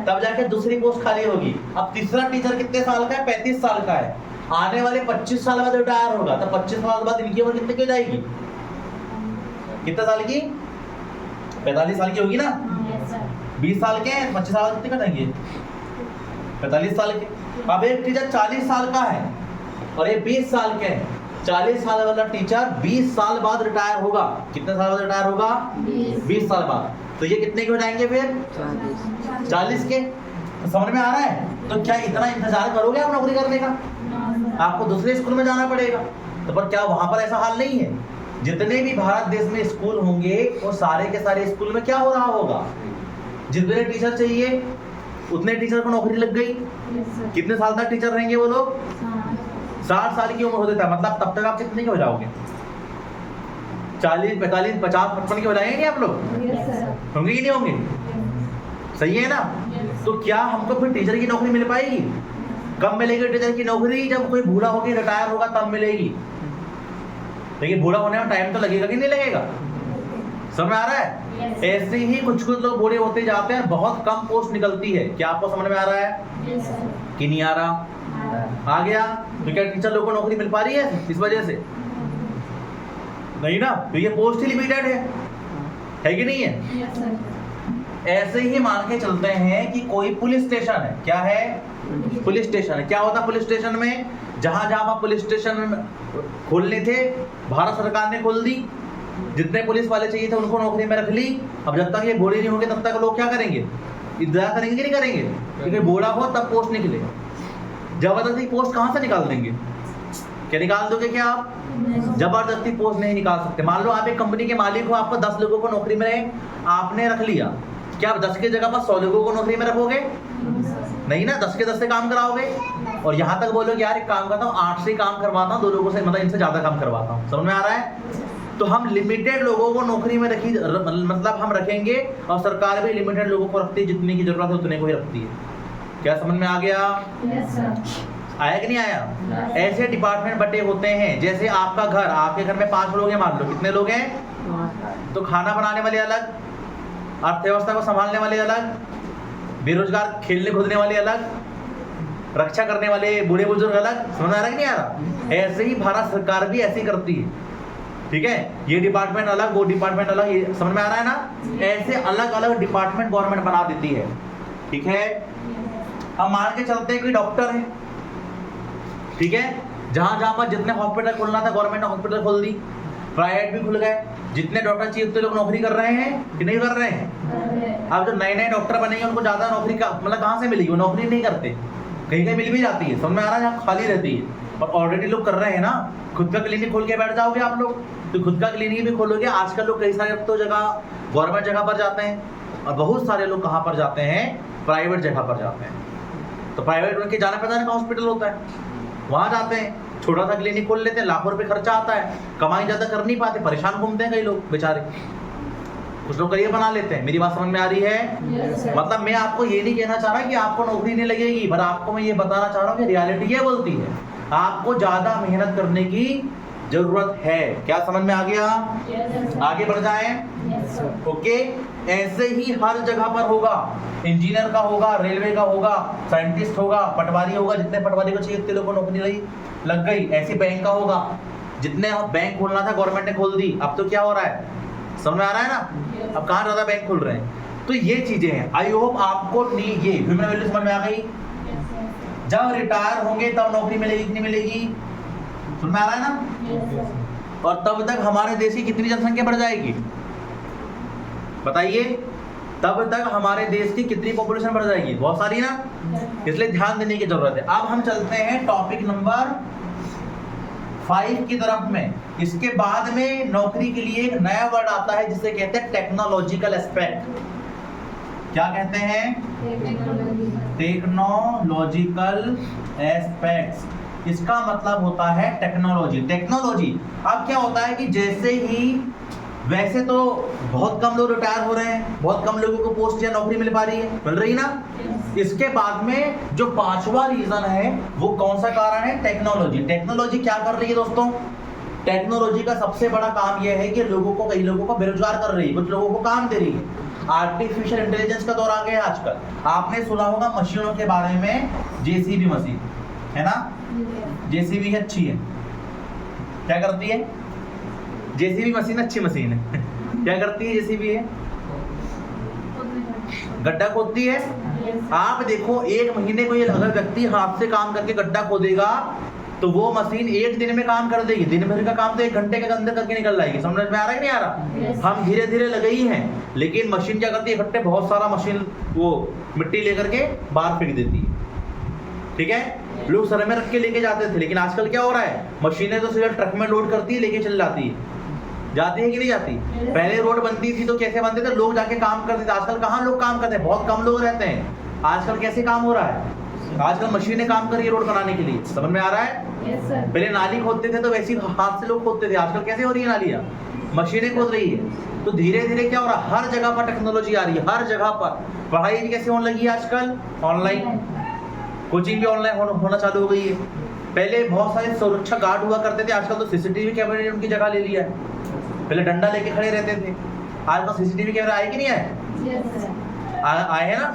तब जाके दूसरी पोस्ट खाली होगी। अब तीसरा टीचर कितने साल का है? 35 साल का है। आने वाले 25 साल बाद रिटायर होगा, तो 25 साल बाद इनकी उम्र कितने की हो जाएगी? कितने साल की? 45 साल की होगी ना। 20 साल के 25 साल कितने का जाएंगे? 45 साल के। अब एक टीचर 40 साल का है और ये 20 साल के हैं। 40 साल वाला टीचर 20 साल बाद रिटायर होगा। कितने साल बाद रिटायर होगा? 20 साल बाद। तो ये कितने के हो जाएंगे फिर? 40 के। तो समझ में आ रहा है? तो क्या इतना इंतजार करोगे आप नौकरी करने का? आपको दूसरे स्कूल में जाना पड़ेगा। तो पर क्या वहां पर ऐसा हाल नहीं है? जितने भी भारत देश में स्कूल होंगे वो सारे के सारे स्कूल में क्या हो रहा होगा, जितने टीचर चाहिए उतने टीचर को नौकरी लग गई। कितने साल तक टीचर रहेंगे वो लोग? 60 साल की उम्र हो जाता है। मतलब तब तक आप कितने के हो जाओगे? 40, 45, 50, 55 के हो जाएंगे नहीं आप लोग? होंगे कि नहीं होंगे? सही है ना? तो क्या हमको फिर टीचर की नौकरी मिल पाएगी? कब मिलेगी टीचर की नौकरी? जब कोई बूढ़ा होकर रिटायर होगा तब मिलेगी। लेकिन बूढ़ा होने में टाइम तो लगेगा कि नहीं लगेगा? समझ आ रहा है? ऐसे ही कुछ लोग बूढ़े होते जाते हैं, बहुत कम पोस्ट निकलती है। क्या आपको समझ में आ रहा है कि नहीं आ रहा? आ गया। तो क्या टीचर लोगों को नौकरी मिल पा रही है इस वजह से? नहीं ना, तो ये पोस्ट ही लिमिटेड है। है कि नहीं है? ऐसे ही मान के चलते हैं कि कोई पुलिस स्टेशन है, क्या है? पुलिस स्टेशन है। क्या होता है पुलिस स्टेशन में? जहां जहां पर पुलिस स्टेशन खोलने थे भारत सरकार ने खोल दी, जितने पुलिस वाले चाहिए थे उनको नौकरी में रख ली। अब जब तक ये बूढ़े नहीं होंगे तब तक लोग क्या करेंगे? इंतजार करेंगे कि नहीं करेंगे? क्योंकि बूढ़ा हो तब पोस्ट निकले। जबरदस्ती पोस्ट कहां से निकाल देंगे? क्या निकाल दोगे क्या आप? जबरदस्ती पोस्ट नहीं निकाल सकते। मान लो आप एक कंपनी के मालिक हो, आपको 10 लोगों को नौकरी में आपने रख लिया, क्या आप 10 की जगह पर 100 लोगों को नौकरी में रखोगे? नहीं ना, 10 के 10 से काम कराओगे। और यहाँ तक बोलोगे यार एक काम करता हूँ 8 से काम करवाता हूँ, 2 लोगों से, मतलब इनसे ज्यादा काम करवाता हूँ। समझ में आ रहा है? तो हम लिमिटेड लोगों को नौकरी में रखी, मतलब हम रखेंगे, और सरकार भी लिमिटेड लोगों को रखती है, जितने की जरूरत है उतने को ही रखती है। क्या समझ में आ गया? आया कि नहीं आया? ऐसे डिपार्टमेंट बटे होते हैं। जैसे आपका घर, आपके घर में 5 लोग हैं मान लो, कितने लोग हैं? तो खाना बनाने वाले अलग, अर्थव्यवस्था को संभालने वाले अलग, बेरोजगार खेलने कूदने वाले अलग, रक्षा करने वाले बूढ़े बुजुर्ग अलग। समझ आ रहा है कि नहीं आ रहा? ऐसे ही भारत सरकार भी ऐसे ही करती है। ठीक है, ये डिपार्टमेंट अलग, वो डिपार्टमेंट अलग, ये समझ में आ रहा है ना? ऐसे अलग अलग डिपार्टमेंट गवर्नमेंट बना देती है। ठीक है, हम मान के चलते हैं कोई डॉक्टर है, ठीक है, जहां जहां पर जितने हॉस्पिटल खोलना था गवर्नमेंट ने हॉस्पिटल खोल दी, प्राइवेट भी खुल गए। जितने डॉक्टर चाहिए उतने लोग नौकरी कर रहे हैं कि नहीं कर रहे हैं? अब जो नए नए डॉक्टर बनेंगे उनको ज्यादा नौकरी का मतलब कहाँ से मिलेगी? वो नौकरी नहीं करते, कहीं कहीं मिल भी जाती है। समझ में आ रहा है? जहाँ खाली रहती है, और ऑलरेडी लोग कर रहे हैं ना। खुद का क्लिनिक खोल के बैठ जाओगे आप लोग, तो खुद का क्लिनिक भी खोलोगे। आजकल लोग कई सारे तो जगह गवर्नमेंट जगह पर जाते हैं, और बहुत सारे लोग कहाँ पर जाते हैं? प्राइवेट जगह पर जाते हैं। तो प्राइवेट उनके जाना पहचाने का हॉस्पिटल होता है, वहां जाते हैं, छोटा सा क्लिनिक खोल लेते हैं, लाखों रुपए खर्चा आता है, कमाई ज्यादा कर नहीं पाते, परेशान घूमते हैं कई लोग बेचारे। कुछ लोग करियर बना लेते हैं। मेरी बात समझ में आ रही है? मतलब मैं आपको ये नहीं कहना चाह रहा कि आपको नौकरी नहीं लगेगी, पर आपको मैं ये बताना चाह रहा हूँ कि रियलिटी ये बोलती है आपको ज्यादा मेहनत करने की जरूरत है। क्या समझ में आ गया? आगे बढ़ जाए। ओके, ऐसे ही हर जगह पर होगा। इंजीनियर का होगा, रेलवे का होगा, साइंटिस्ट होगा, पटवारी होगा, जितने पटवारी को चाहिए उतने लोगों को नौकरी लग गई। ऐसे बैंक का होगा, जितने बैंक खोलना था गवर्नमेंट ने खोल दी। अब तो क्या हो रहा है? समझ में आ रहा है ना? अब कहाँ ज्यादा बैंक खुल रहे हैं। तो ये चीजें हैं। आई होप आपको ये ह्यूमन वैल्यू समझ में आ गई। जब रिटायर होंगे तब नौकरी मिलेगी कि नहीं मिलेगी? समझ में आ रहा है ना? और तब तक हमारे देश की कितनी जनसंख्या बढ़ जाएगी बताइए? तब तक हमारे देश की कितनी पॉपुलेशन बढ़ जाएगी? बहुत सारी ना, इसलिए ध्यान देने की जरूरत है। अब हम चलते हैं टॉपिक नंबर 5 की तरफ में। इसके बाद में नौकरी के लिए एक नया वर्ड आता है जिसे कहते हैं टेक्नोलॉजिकल एस्पेक्ट। क्या कहते हैं? Technological aspects. इसका मतलब होता है टेक्नोलॉजी। टेक्नोलॉजी अब क्या होता है कि जैसे ही, वैसे तो बहुत कम लोग रिटायर हो रहे हैं, बहुत कम लोगों को पोस्ट या नौकरी मिल पा रही है, मिल रही ना। इसके बाद में जो 5वां रीजन है वो कौन सा कारण है? टेक्नोलॉजी। टेक्नोलॉजी क्या कर रही है दोस्तों? टेक्नोलॉजी का सबसे बड़ा काम यह है कि लोगों को, कई लोगों को बेरोजगार कर रही है, कुछ लोगों को काम दे रही है। आर्टिफिशियल इंटेलिजेंस का दौर आ गया है आजकल। आपने सुना होगा मशीनों के बारे में, जेसीबी मशीन है ना। जेसीबी अच्छी है, क्या करती है? जेसीबी मशीन अच्छी मशीन है। क्या करती है जेसीबी? है गड्ढा खोदती है। आप देखो, 1 महीने को ये अगर व्यक्ति हाथ से काम करके गड्ढा खोदेगा तो वो मशीन 1 दिन में काम कर देगी। दिन भर का काम तो 1 घंटे के अंदर करके निकल जाएगी। समझ में आ रहा है कि नहीं आ रहा? हम धीरे धीरे लगे ही हैं, लेकिन मशीन क्या करती है? इकट्ठे बहुत सारा मशीन वो मिट्टी लेकर के बाहर फेंक देती है। ठीक है, लोग सर में रख के लेके जाते थे, लेकिन आजकल क्या हो रहा है? मशीनें तो सिर्फ ट्रक में लोड करती है, लेके चल जाती है। जाती है कि नहीं जाती? पहले रोड बनती थी तो कैसे बनते थे? लोग जाके काम करते थे। आजकल कहाँ लोग काम करते हैं? बहुत कम लोग रहते हैं। आजकल कैसे काम हो रहा है? आजकल मशीनें काम कर रही है रोड बनाने के लिए। समझ में आ रहा है? पहले नाली खोदते थे तो वैसे ही हाथ से लोग खोदते थे। आजकल कैसे हो रही है नालियाँ? मशीनें खोद रही है। तो धीरे धीरे क्या हो रहा है? हर जगह पर टेक्नोलॉजी आ रही है, हर जगह पर। पढ़ाई भी कैसे होने लगी है आजकल? ऑनलाइन। कोचिंग भी ऑनलाइन होना चालू हो गई है। पहले बहुत सारे सुरक्षा गार्ड हुआ करते थे, आजकल तो सीसीटीवी कैमरे ने उनकी जगह ले लिया है। पहले डंडा लेके खड़े रहते थे, आज तो सीसीटीवी कैमरा आए कि नहीं आए? आए है ना?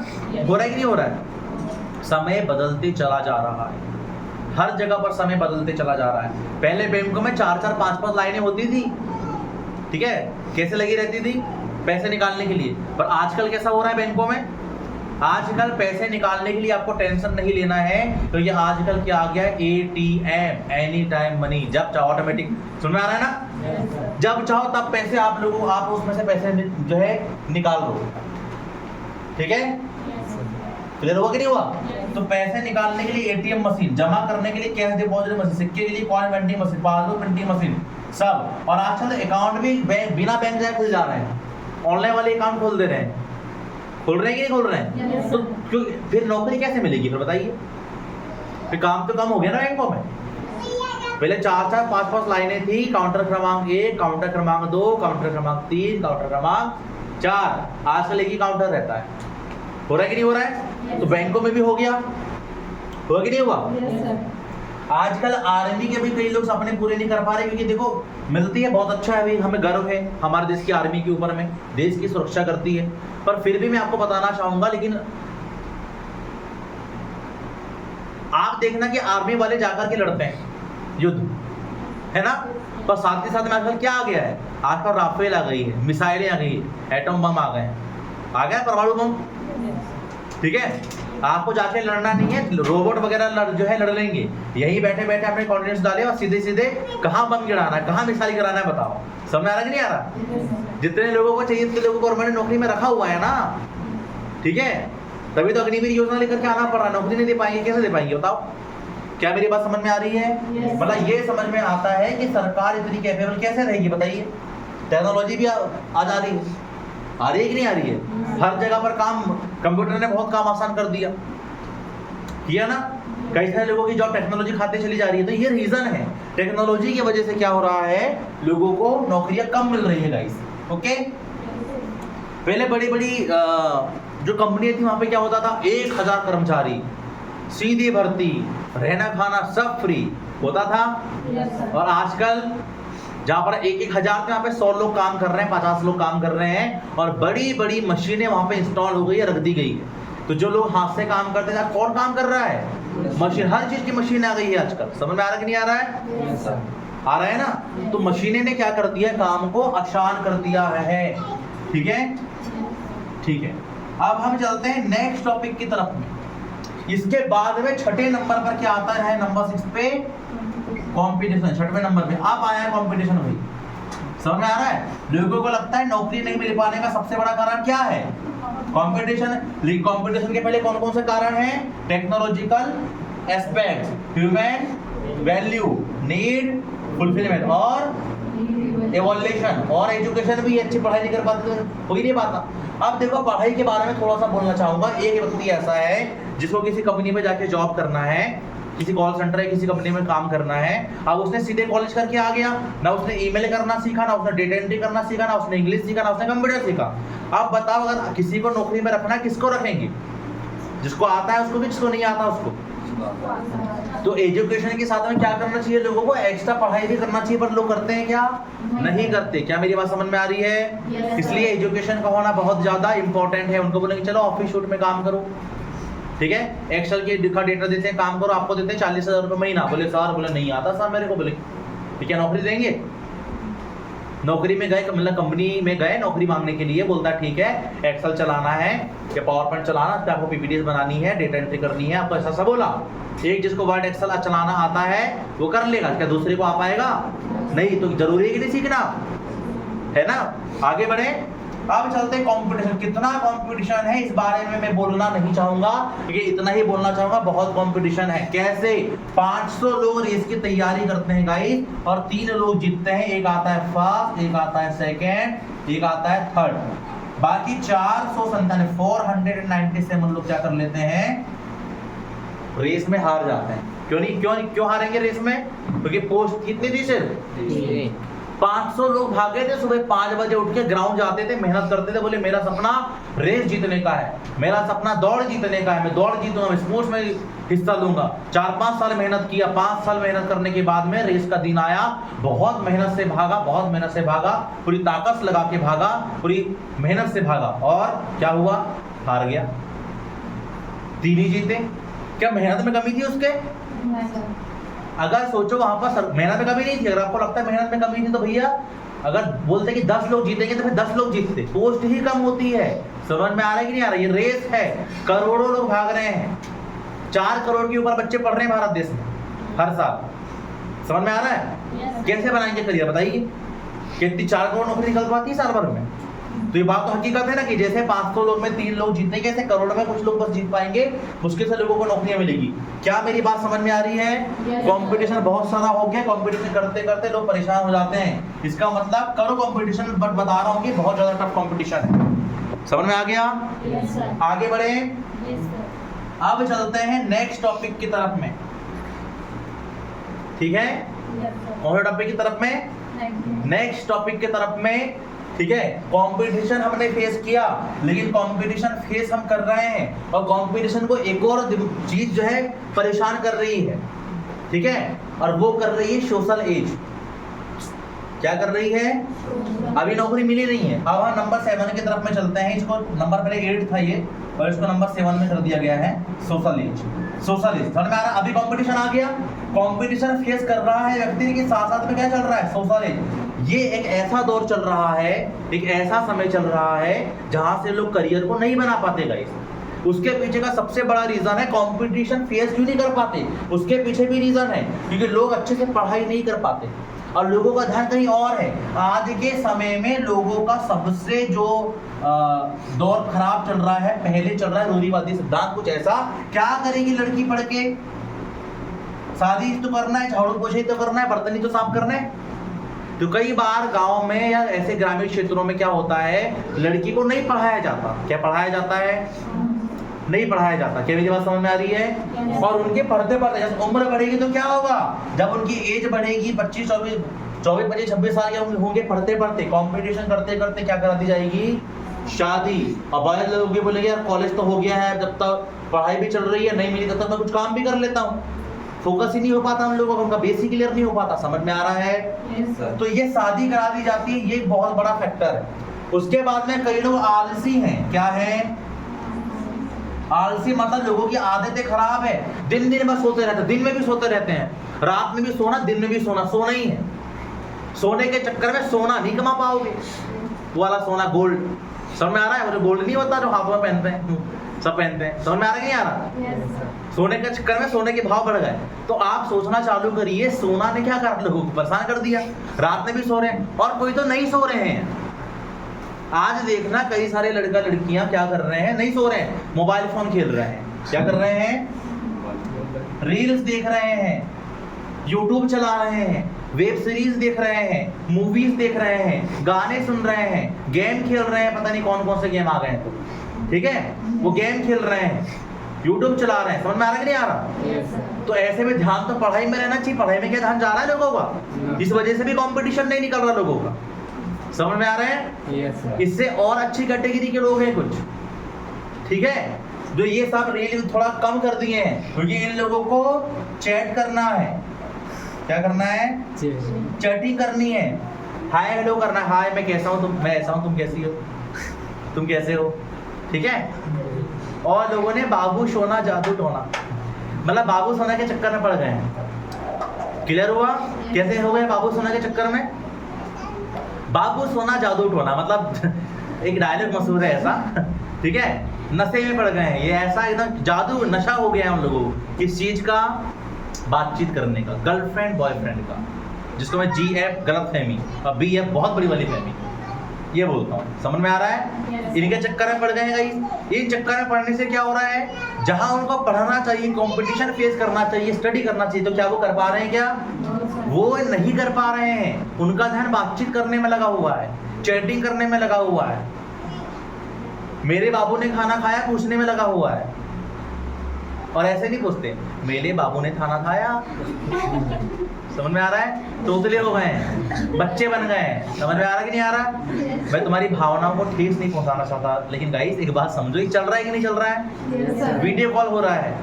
हो रहा है कि नहीं हो रहा है? समय बदलते चला जा रहा है, हर जगह पर समय बदलते चला जा रहा है। पहले बैंकों में 4-4, 5-5 लाइनें होती थी। ठीक है, कैसे लगी रहती थी? पैसे निकालने के लिए। पर आजकल कैसा हो रहा है बैंकों में, आजकल पैसे निकालने के लिए आपको टेंशन नहीं लेना है, तो ये आजकल क्या आ गया है, ATM, एनी टाइम मनी। जब चाहो ऑटोमेटिक, सुन में आ रहा है ना, जब चाहो तब पैसे आप लोगों, आप उसमें से पैसे जो है निकाल लो, ठीक है, क्लियर हुआ कि नहीं हुआ? तो पैसे निकालने के लिए ATM मशीन, जमा करने के लिए कैश डिपॉजिट मशीन, सिक्के के लिए coin vending machine, passbook printing machine, सब। और आजकल अकाउंट भी बिना बैंक जाए खुल जा रहे हैं, ऑनलाइन वाले अकाउंट खोल दे रहे हैं, खोल रहे हैं कि नहीं खोल रहे हैं? तो क्यों फिर नौकरी कैसे मिलेगी फिर बताइए? फिर काम तो कम हो गया ना बैंकों में। पहले 4-4, 5-5 लाइनें थी, काउंटर क्रमांक 1, काउंटर क्रमांक 2, काउंटर क्रमांक 3, काउंटर क्रमांक 4, आजकल एक ही काउंटर रहता है। हो रहा है कि नहीं हो रहा है? तो बैंकों में भी हो गया, हुआ कि नहीं हुआ? आजकल आर्मी के भी कई लोग सपने पूरे नहीं कर पा रहे, क्योंकि देखो मिलती है, बहुत अच्छा है, अभी हमें गर्व है हमारे देश की आर्मी के ऊपर में, देश की सुरक्षा करती है। पर फिर भी मैं आपको बताना चाहूंगा, लेकिन आप देखना कि आर्मी वाले जाकर के लड़ते हैं युद्ध, है ना, पर साथ ही साथ में आजकल क्या आ गया है, आजकल राफेल आ गई है, मिसाइलें आ गई है, एटम बम आ गए, आ गया परमाणु बम, ठीक है। आपको जाके लड़ना नहीं है, रोबोट वगैरह जो है लड़ लेंगे, यही बैठे बैठे अपने कॉन्फिडेंस डाले और सीधे सीधे कहाँ बम गिराना है, कहाँ मिसाइल गिराना है, बताओ। समझ आ रहा कि नहीं आ रहा? जितने लोगों को चाहिए उतने लोगों को गवर्नमेंट ने नौकरी में रखा हुआ है ना, ठीक है, तभी तो अग्निवीर योजना लेकर के आना पड़ रहा है। नौकरी नहीं दे पाएंगे, कैसे दे पाएंगे बताओ? क्या मेरी बात समझ में आ रही है? मतलब ये समझ में आता है कि सरकार इतनी कैपेबल कैसे रहेगी, बताइए। टेक्नोलॉजी भी आ जा रही है, आ रही है कि नहीं आ रही है? हर जगह पर काम, कंप्यूटर ने बहुत काम आसान कर दिया, किया ना। कई सारे लोगों की जॉब टेक्नोलॉजी खाते चली जा रही है, तो ये रीजन है, टेक्नोलॉजी की वजह से क्या हो रहा है, लोगों को नौकरियां कम मिल रही है गाइस। ओके, पहले बड़ी बड़ी जो कंपनी थी वहां पे क्या होता था, 1000 कर्मचारी, सीधी भर्ती, रहना खाना सब फ्री होता था। और आजकल जहाँ पर 1,000 पे, यहाँ पे 100 लोग काम कर रहे हैं, 50 लोग काम कर रहे हैं, और बड़ी बड़ी मशीनें वहां पे इंस्टॉल हो गई है, रख दी गई है। तो जो लोग हाथ से काम करते थे, कौन काम कर रहा है? मशीन, हर चीज की मशीन आ गई है आजकल। समझ में आ रहा है कि नहीं आ रहा है? आ रहा है ना। तो मशीनें ने क्या कर दिया, काम को आसान कर दिया है, ठीक है, ठीक है। अब हम चलते हैं नेक्स्ट टॉपिक की तरफ में। इसके बाद में छठे नंबर पर क्या आता है, नंबर 6 पे कंपटीशन, छठवें नंबर पे अब आया है कंपटीशन। भाई समझ में आ रहा है? लोगों को लगता है नौकरी नहीं मिल पाने का सबसे बड़ा कारण क्या है, कंपटीशन। कंपटीशन के पहले कौन कौन से कारण हैं, technological aspect, human value, need fulfilment, और एवोल्यूशन, और एजुकेशन भी अच्छी पढ़ाई नहीं कर पाते तो हो ही नहीं पाता। अब देखो पढ़ाई के बारे में थोड़ा सा बोलना चाहूंगा। एक व्यक्ति ऐसा है जिसको किसी कंपनी में जाके जॉब करना है, किसी कॉल सेंटर या किसी कंपनी में काम करना है। अब उसने सीधे कॉलेज करके आ गया, ना उसने ईमेल करना सीखा, ना उसने डेटा एंट्री करना सीखा, ना उसने इंग्लिश सीखा, ना उसने कंप्यूटर सीखा। अब बताओ, अगर किसी को नौकरी में रखना है, किसको रखेंगे? जिसको आता है उसको, जिसको नहीं आता उसको। तो एजुकेशन के साथ में क्या करना चाहिए, लोगों को एक्स्ट्रा पढ़ाई भी करना चाहिए, पर लोग करते हैं क्या, नहीं करते। क्या मेरी बात समझ में आ रही है? इसलिए एजुकेशन का होना बहुत ज्यादा इंपॉर्टेंट है। उनको बोलेंगे चलो ऑफिस शूट में काम करो, ठीक है, एक्सेल के दिखा डेटा देते हैं, काम करो, आपको देते हैं 40,000 रुपये महीना। बोले सर, बोले नहीं आता सर मेरे को। बोले ठीक है, नौकरी देंगे। नौकरी में गए, मतलब कंपनी में गए नौकरी मांगने के लिए, बोलता है ठीक है, एक्सेल चलाना है या पावर पॉइंट चलाना, फिर आपको पीपीटीएस बनानी है, डेटा एंट्री करनी है, आपको ऐसा सब बोला। एक जिसको वर्ड एक्सेल चलाना आता है वो कर लेगा, क्या दूसरे को आ पाएगा? नहीं। तो जरूरी है कि नहीं सीखना, है ना। आगे बढ़े, अब चलते कंपटीशन। कितना कंपटीशन है इस बारे में मैं बोलना नहीं चाहूंगा, क्योंकि इतना ही बोलना चाहूंगा, बहुत कंपटीशन है। कैसे 500 लोग रेस की तैयारी करते हैं गाइस, और 3 लोग जीतते हैं। एक आता है फर्स्ट, एक आता है सेकंड, एक आता है थर्ड। बाकी 497 लोग क्या कर लेते हैं, रेस में हार जाते हैं। क्यों हारेंगे रेस में? क्योंकि पोस्ट कितनी थी, सिर्फ 500 लोग भागे थे। सुबह 5 बजे उठ के ग्राउंड जाते थे, मेहनत करते थे, बोले मेरा सपना रेस जीतने का है, मेरा सपना दौड़ जीतने का है, मैं दौड़ जीतूंगा, मैं स्पोर्ट्स में हिस्सा लूंगा। 4-5 साल मेहनत किया, 5 साल मेहनत करने के बाद में रेस का दिन आया। बहुत मेहनत से भागा, बहुत मेहनत से भागा, पूरी ताकत लगा के भागा, पूरी मेहनत से भागा, और क्या हुआ, हार गया। 3 ही जीते। क्या मेहनत में कमी थी उसके? अगर सोचो वहां पर मेहनत में कमी नहीं थी। अगर आपको लगता है मेहनत में कमी थी, तो भैया अगर बोलते कि 10 लोग जीतेंगे तो फिर 10 लोग जीतते, पोस्ट ही कम होती है। समझ में आ रहा है कि नहीं आ रहा? ये रेस है, करोड़ों लोग भाग रहे हैं, 4 करोड़ के ऊपर बच्चे पढ़ रहे हैं भारत देश में हर साल। समझ में आ रहा है? कैसे बनाएंगे करियर बताइए? कितनी 4 करोड़ नौकरी निकल पाती है साल भर में? तो ये बात तो हकीकत है ना कि जैसे 500 लोग में 3 लोग जीतेंगे, ऐसे करोड़ में कुछ लोग बस जीत पाएंगे, मुश्किल से लोगों को नौकरियां मिलेगी। क्या मेरी बात समझ में आ रही है? कंपटीशन बहुत सारा हो गया, कंपटीशन करते करते लोग परेशान हो जाते हैं। इसका मतलब करो कंपटीशन, बट बता रहा हूँ कि बहुत ज्यादा टफ कंपटीशन है। समझ में आ गया? आगे बढ़े, अब चलते हैं नेक्स्ट टॉपिक की तरफ में। ठीक है, कौन से टॉपिक की तरफ में? नेक्स्ट टॉपिक की तरफ में। ठीक है, कंपटीशन हमने फेस किया, लेकिन कंपटीशन फेस हम कर रहे हैं और कंपटीशन को एक और चीज जो है परेशान कर रही है। ठीक है, और वो कर रही है सोशल एज। क्या कर रही है? अभी नौकरी मिली नहीं है। अब हम नंबर 7 की तरफ में चलते हैं। इसको नंबर पहले 8 था ये, और इसको नंबर 7 में कर दिया गया है, सोशल एज। सोशल एज समझ में आ रहा? अभी कंपटीशन आ गया, कंपटीशन फेस कर रहा है व्यक्ति के साथ साथ में क्या चल रहा है? Social age. ये एक ऐसा दौर चल रहा है, एक ऐसा समय चल रहा है जहां से लोग करियर को नहीं बना पाते गाइस। उसके पीछे का सबसे बड़ा रीजन है कंपटीशन फेस क्यों नहीं कर पाते। उसके पीछे भी रीजन है क्योंकि लोग अच्छे से पढ़ाई नहीं कर पाते और लोगों का ध्यान कहीं और है। आज के समय में लोगों का सबसे जो दौर खराब चल रहा है, पहले चल रहा है रूढ़िवादी सिद्धांत कुछ ऐसा, क्या करेगी लड़की पढ़ के? शादी तो करना है, झाड़ू पोछा तो करना है, बर्तन ही तो साफ करना है। तो कई बार गांव में या ऐसे ग्रामीण क्षेत्रों में क्या होता है, लड़की को नहीं पढ़ाया जाता। क्या पढ़ाया जाता है? नहीं पढ़ाया जाता। क्या मेरी बात समझ में आ रही है? और उनके पढ़ते पढ़ते जब उम्र बढ़ेगी तो क्या होगा, जब उनकी एज बढ़ेगी 25, 24, 25, 26 साल के होंगे, पढ़ते पढ़ते कंपटीशन करते करते क्या करा दी जाएगी? शादी। अब बाहर लोग बोलेंगे यार कॉलेज तो हो गया है, जब तक पढ़ाई भी चल रही है, नहीं मिली तब तक मैं कुछ काम भी कर लेता हूँ। फोकस ही नहीं हो पाता हम लोगों का, उनका बेसिक क्लियर नहीं हो पाता। समझ में आ रहा है? तो ये शादी करा दी जाती है, ये बहुत बड़ा फैक्टर है। उसके बाद में कई लोग आलसी हैं। क्या है? आलसी मतलब लोगों की आदतें खराब है, दिन दिन में सोते रहते हैं, दिन में भी सोते रहते हैं, रात में भी सोना, दिन में भी सोना। सोना ही है, सोने के चक्कर में सोना नहीं कमा पाओगे। वो वाला सोना गोल्ड, समझ में आ रहा है? वो गोल्ड नहीं होता जो हाथों में पहनते हैं, सब पहनते हैं। समझ में आ रहा है कि नहीं आ रहा? सोने के चक्कर में सोने के भाव बढ़ गए। तो आप सोचना चालू करिए, सोना ने क्या कर लोगों को परेशान कर दिया। रात में भी सो रहे हैं और कोई तो नहीं सो रहे हैं। आज देखना कई सारे लड़का लड़कियां क्या कर रहे हैं, नहीं सो रहे हैं, मोबाइल फोन खेल रहे हैं। क्या कर रहे हैं? रील्स देख रहे हैं, यूट्यूब चला रहे हैं, वेब सीरीज देख रहे हैं, मूवीज देख रहे हैं, गाने सुन रहे हैं, गेम खेल रहे हैं। पता नहीं कौन कौन से गेम आ गए हैं। तो ठीक है, वो गेम खेल रहे हैं, यूट्यूब चला रहे हैं। समझ में आ रहा है कि नहीं आ रहा? तो ऐसे में ध्यान तो पढ़ाई में रहना चाहिए। पढ़ाई में क्या ध्यान जा रहा है लोगों का? इस वजह से भी कंपटीशन नहीं निकल रहा लोगों का। समझ में आ रहा है? इससे और अच्छी कैटेगरी के लोग हैं कुछ, ठीक है, जो ये सब रील थोड़ा कम कर दिए हैं, क्योंकि इन लोगों को चैट करना है। क्या करना है? चैटिंग करनी है, हाय हेलो करना है। हाय मैं कैसा हूँ, मैं ऐसा हूँ, तुम कैसी हो, तुम कैसे हो। ठीक है। और लोगों ने बाबू सोना जादू टोना, मतलब बाबू सोना के चक्कर में पड़ गए हैं। क्लियर हुआ? कैसे हो गए बाबू सोना के चक्कर में? बाबू सोना जादू टोना मतलब एक डायलॉग मशहूर है ऐसा, ठीक है, नशे में पड़ गए हैं। ये ऐसा एकदम जादू नशा हो गया है हम लोगों को, किस चीज का? बातचीत करने का, गर्लफ्रेंड बॉयफ्रेंड का, जिसको मैं GF गलत फहमी और BF बहुत बड़ी वाली फहमी ये बोलता हूँ। समझ में आ रहा है? इनके चक्कर में पड़ गए हैं गाइस। इन चक्कर में पड़ने से क्या हो रहा है, जहां उनको पढ़ना चाहिए, कंपटीशन फेस करना चाहिए, स्टडी करना चाहिए, तो क्या वो कर पा रहे हैं? क्या वो नहीं कर पा रहे हैं। उनका ध्यान बातचीत करने में लगा हुआ है, चैटिंग करने में लगा हुआ है, मेरे बाबू ने खाना खाया पूछने में लगा हुआ है। और ऐसे नहीं पूछते मेरे बाबू ने खाना खाया। समझ में आ रहा है? तोतले हो गए हैं, बच्चे बन गए हैं। समझ में आ रहा है कि नहीं आ रहा? मैं तुम्हारी भावनाओं को ठेस नहीं पहुंचाना चाहता, लेकिन गाइस एक बात समझो, ये चल रहा है कि नहीं चल रहा है? वीडियो कॉल हो रहा है,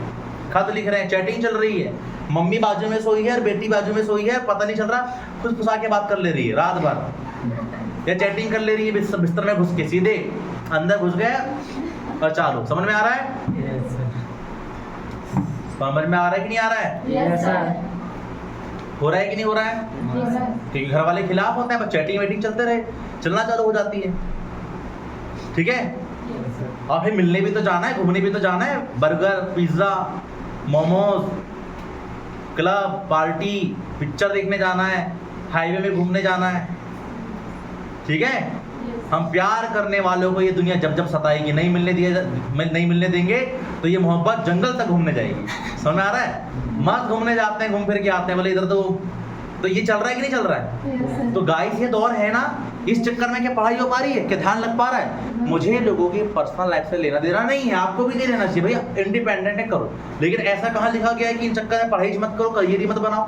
खत लिख रहे हैं, चैटिंग चल रही है, मम्मी बाजू में सोई है और बेटी बाजू में सोई है, पता नहीं चल रहा, फुसफुसा के बात कर ले रही है रात भर, या चैटिंग कर ले रही है बिस्तर में घुस के, सीधे अंदर घुस गए और चालू। समझ में आ रहा है? समझ में आ रहा है कि नहीं आ रहा है? हो रहा है कि नहीं हो रहा है? क्योंकि घर वाले खिलाफ होते हैं, बस चैटिंग वेटिंग चलते रहे, चलना चालू हो जाती है। ठीक है, और फिर मिलने भी तो जाना है, घूमने भी तो जाना है, burger, pizza, momos, club, party, picture देखने जाना है, हाईवे में घूमने जाना है। ठीक है, हम प्यार करने वालों को ये दुनिया जब जब सताएगी, नहीं मिलने देंगे तो ये मोहब्बत जंगल तक घूमने जाएगी। समझ में आ रहा है? मस्त घूमने जाते हैं, घूम फिर के आते हैं, बोले इधर तो ये चल रहा है कि नहीं चल रहा है? तो गाइस ये दौर है ना, इस चक्कर में क्या पढ़ाई हो पा रही है, क्या ध्यान लग पा रहा है? मुझे लोगों की पर्सनल लाइफ से लेना देना नहीं है, आपको भी नहीं लेना चाहिए भैया, इंडिपेंडेंट है, करो। लेकिन ऐसा कहाँ लिखा गया है कि इन चक्कर में पढ़ाई मत करो, करियर ही मत बनाओ।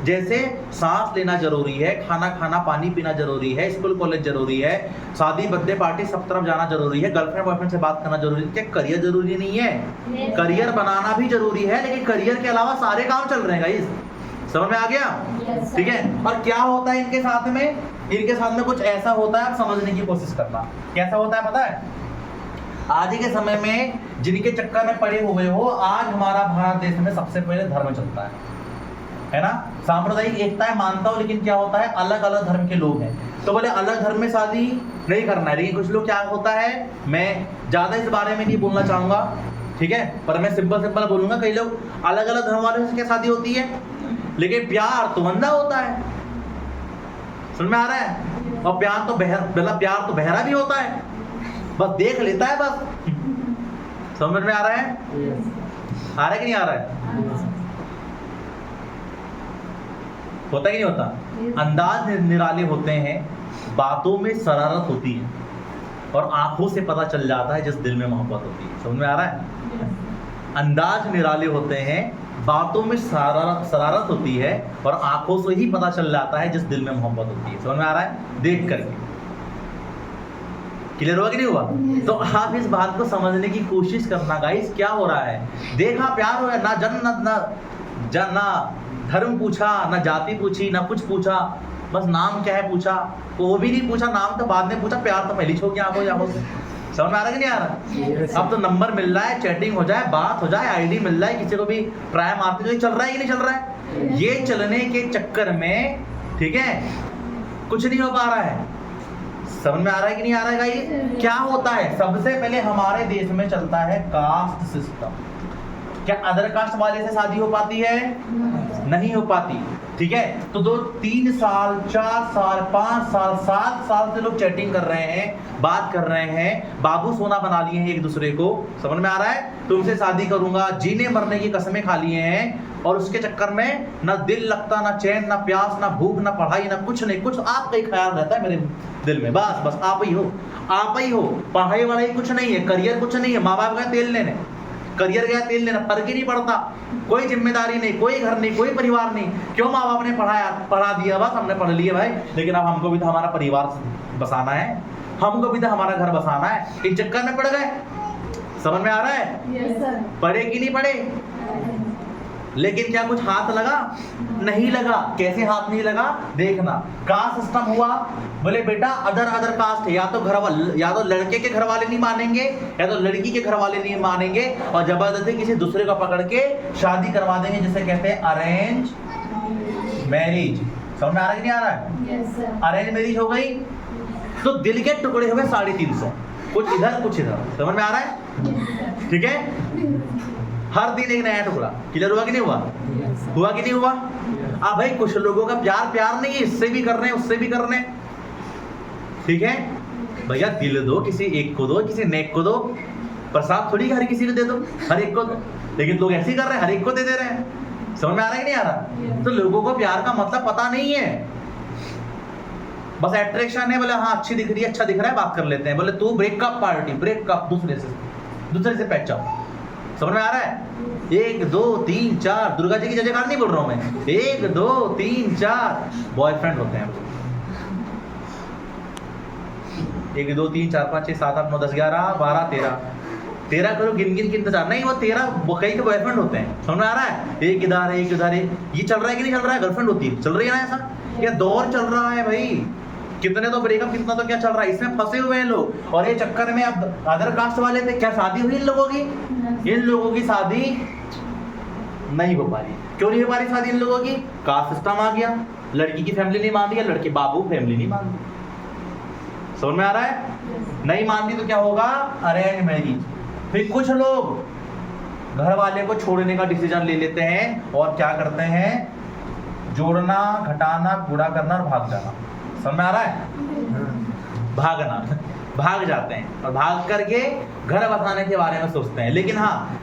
जैसे सांस लेना जरूरी है, खाना खाना, पानी पीना जरूरी है, स्कूल कॉलेज जरूरी है, शादी बर्थडे पार्टी सब तरफ जाना जरूरी है, गर्लफ्रेंड बॉयफ्रेंड से बात करना जरूरी है, क्या करियर जरूरी नहीं है? करियर बनाना भी जरूरी है, लेकिन करियर के अलावा सारे काम चल रहे हैं गाइस। समझ में आ गया? ठीक है, और क्या होता है इनके साथ में? इनके साथ में कुछ ऐसा होता है, आप समझने की कोशिश करना। कैसा होता है पता है? आज ही के समय में जिनके चक्कर में पड़े हुए हो, आज हमारा भारत देश में सबसे पहले धर्म चलता है ना? सांप्रदायिक एकता है, मानता हूं, लेकिन क्या होता है, अलग अलग धर्म के लोग हैं, तो बोले अलग धर्म में शादी नहीं करना है। लेकिन कुछ लोग क्या होता है, मैं ज्यादा इस बारे में नहीं बोलना चाहूंगा, ठीक है, पर मैं सिंपल बोलूंगा, कई लोग अलग अलग धर्म वालों से क्या शादी होती है, लेकिन प्यार तो बंधा होता है। समझ में आ रहा है? और प्यार तो बहरा भी होता है, बस देख लेता है बस। समझ में आ रहा है? आ रहा है कि नहीं आ रहा है? होता कि नहीं होता? अंदाज निराले होते हैं, बातों में शरारत होती है, और आंखों से पता चल जाता है जिस दिल में मोहब्बत होती है। समझ में आ रहा है? अंदाज निराले होते हैं, बातों में शरारत होती है, और आंखों से ही पता चल जाता है जिस दिल में मोहब्बत होती है। समझ में आ रहा है? देख करके क्लियर हुआ कि नहीं हुआ? तो आप इस बात को समझने की कोशिश करना गाइस, क्या हो रहा है। देखा, प्यार हो गया, ना धर्म पूछा, ना जाति पूछी, ना कुछ पूछा, बस नाम क्या है पूछा, वो भी नहीं पूछा, नाम तो बाद में पूछा, प्यार तो पहली छोड़ आंखों या हो। समझ में आ रहा है कि नहीं आ रहा? अब तो नंबर मिल रहा है, चैटिंग हो जाए, बात हो जाए, आईडी मिल रहा है, किसी को भी ट्राई मारते, तो चल रहा है कि नहीं चल रहा है? ये चलने के चक्कर में, ठीक है, कुछ नहीं हो पा रहा है। समझ में आ रहा है कि नहीं आ रहा है गाइस? क्या होता है, सबसे पहले हमारे देश में चलता है कास्ट सिस्टम। क्या अदर कास्ट वाले से शादी हो पाती है? नहीं हो पाती। ठीक है, तो 2, 3 साल, 4 साल, 5 साल, 7 साल से लोग चैटिंग कर रहे हैं, बात कर रहे हैं, बाबू सोना बना लिए हैं एक दूसरे को। समझ में आ रहा है? तुमसे शादी करूंगा, जीने मरने की कसमें खा लिए हैं, और उसके चक्कर में ना दिल लगता, ना चैन, ना प्यास, ना भूख, ना पढ़ाई, ना कुछ नहीं, कुछ आपका ही ख्याल रहता है मेरे दिल में, बस आप ही हो, आप ही हो। पढ़ाई वढ़ाई कुछ नहीं है, करियर कुछ नहीं है, माँ बाप गए तेल लेने, करियर गया तेल लेना, फर्क ही नहीं पड़ता, कोई जिम्मेदारी नहीं, कोई घर नहीं, कोई परिवार नहीं। क्यों? माँ बाप ने पढ़ा दिया, बस हमने पढ़ लिया भाई, लेकिन अब हमको भी तो हमारा परिवार बसाना है, हमको भी तो हमारा घर बसाना है, इस चक्कर में पड़ गए। समझ में आ रहा है? Yes, sir. पढ़े कि नहीं पढ़े? लेकिन क्या कुछ हाथ लगा? नहीं लगा। कैसे हाथ नहीं लगा? देखना, कास्ट सिस्टम हुआ, बोले बेटा अदर कास्ट है, या तो लड़के के घर वाले नहीं मानेंगे, या तो लड़की के घर वाले नहीं मानेंगे, और जबरदस्ती किसी दूसरे को पकड़ के शादी करवा देंगे, जिसे कहते हैं अरेंज मैरिज। समझ में आ रहा है कि नहीं आ रहा है? Yes, sir. अरेंज मैरिज हो गई तो दिल के टुकड़े हुए 350, कुछ इधर कुछ इधर। समझ में आ रहा है? ठीक है, हर दिन एक नया टुकड़ा। क्लियर हुआ कि नहीं हुआ? हुआ कि नहीं हुआ? अब भाई कुछ लोगों का प्यार नहीं है, इससे भी कर रहे हैं, उससे भी कर रहे हैं। ठीक है भैया, दिल दो, किसी एक को दो, किसी नेक को दो, प्रसाद थोड़ी हर किसी को दे दो, हर एक को दो। लेकिन लोग ऐसे ही कर रहे हैं, हर एक को दे रहे हैं। समझ में आ रहा है कि नहीं आ रहा? तो लोगों को प्यार का मतलब पता नहीं है, बस अट्रैक्शन है, बोले हाँ अच्छी दिख रही है, अच्छा दिख रहा है, बात कर लेते हैं, बोले तू ब्रेकअप पार्टी, ब्रेकअप, दूसरे से पैच अप। समझ में आ रहा है? 1 2 3 4, दुर्गा जी की जयकार नहीं बोल रहा हूं मैं, 1 2 3 4 बॉयफ्रेंड होते हैं। 1 2 3 4 5 6 7 8 9 10 11 12 13 करो, गिन के इंतजार नहीं, वो 13 कई के बॉयफ्रेंड होते हैं। समझ में आ रहा है? एक इधर है, एक उधर है, ये चल रहा है कि नहीं चल रहा है? गर्लफ्रेंड होती है, चल रही है ना ऐसा? ये दौर चल रहा है भाई, कितने तो ब्रेकअप, कितना तो क्या चल रहा है, इसमें फंसे हुए हैं लोग। और ये चक्कर में अब अदर कास्ट वाले थे, क्या शादी हुई इन लोगों की? इन लोगों की शादी नहीं हो पा रही। क्यों नहीं हो पा रही शादी इन लोगों की? कास्ट सिस्टम आ गया, लड़की की फैमिली नहीं मान रही है, लड़के बाबू फैमिली नहीं मान रही। समझ में आ रहा है? नहीं मानती तो क्या होगा? Arrange marriage. फिर कुछ लोग घर वाले को छोड़ने का डिसीजन ले लेते हैं और क्या करते हैं? जोड़ना, घटाना, पूरा करना और भाग जाना। समझ में आ रहा है? भागना, भाग जाते हैं और भाग करके घर बसाने के बारे में सोचते हैं। लेकिन हाँ,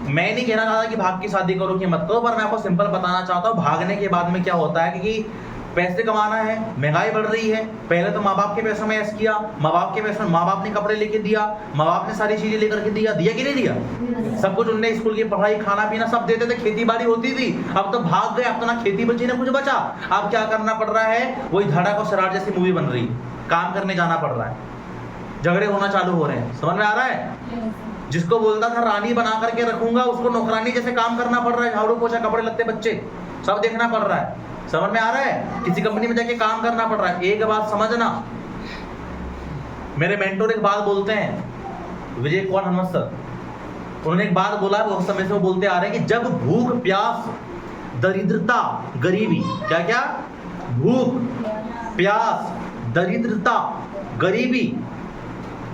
मैं नहीं कहना चाहता कि भाग की शादी करो कि मत करो, पर मैं आपको सिंपल बताना चाहता हूँ भागने के बाद में क्या होता है। क्योंकि पैसे कमाना है, महंगाई बढ़ रही है। पहले तो माँ बाप के पैसों में ऐश किया, माँ बाप के पैसों में माँ बाप ने कपड़े लेके दिया, माँ बाप ने सारी चीजें लेकर के दिया कि नहीं दिया? सब कुछ उनने, स्कूल की पढ़ाई, खाना पीना सब देते थे, खेती बाड़ी होती थी। अब तो भाग गए, अब तो ना खेती बची ना कुछ बचा। अब क्या करना पड़ रहा है? वही धड़ा को सरार जैसी मूवी बन रही, काम करने जाना पड़ रहा है, झगड़े होना चालू हो रहे हैं। समझ में आ रहा है? जिसको बोलता था रानी बना करके रखूंगा, उसको नौकरानी जैसे काम करना पड़ रहा है। झाड़ू पोछा, कपड़े लत्ते, बच्चे सब देखना पड़ रहा है। समझ में आ रहा है? किसी कंपनी में जाके काम करना पड़ रहा है। एक बात समझना, मेरे मेंटोर एक बात बोलते हैं, विजय कुमार हनुमत सर, उन्होंने एक बात बोला, बहुत समय से वो बोलते आ रहे हैं कि जब भूख, प्यास, दरिद्रता, गरीबी, क्या क्या? भूख, प्यास, दरिद्रता, गरीबी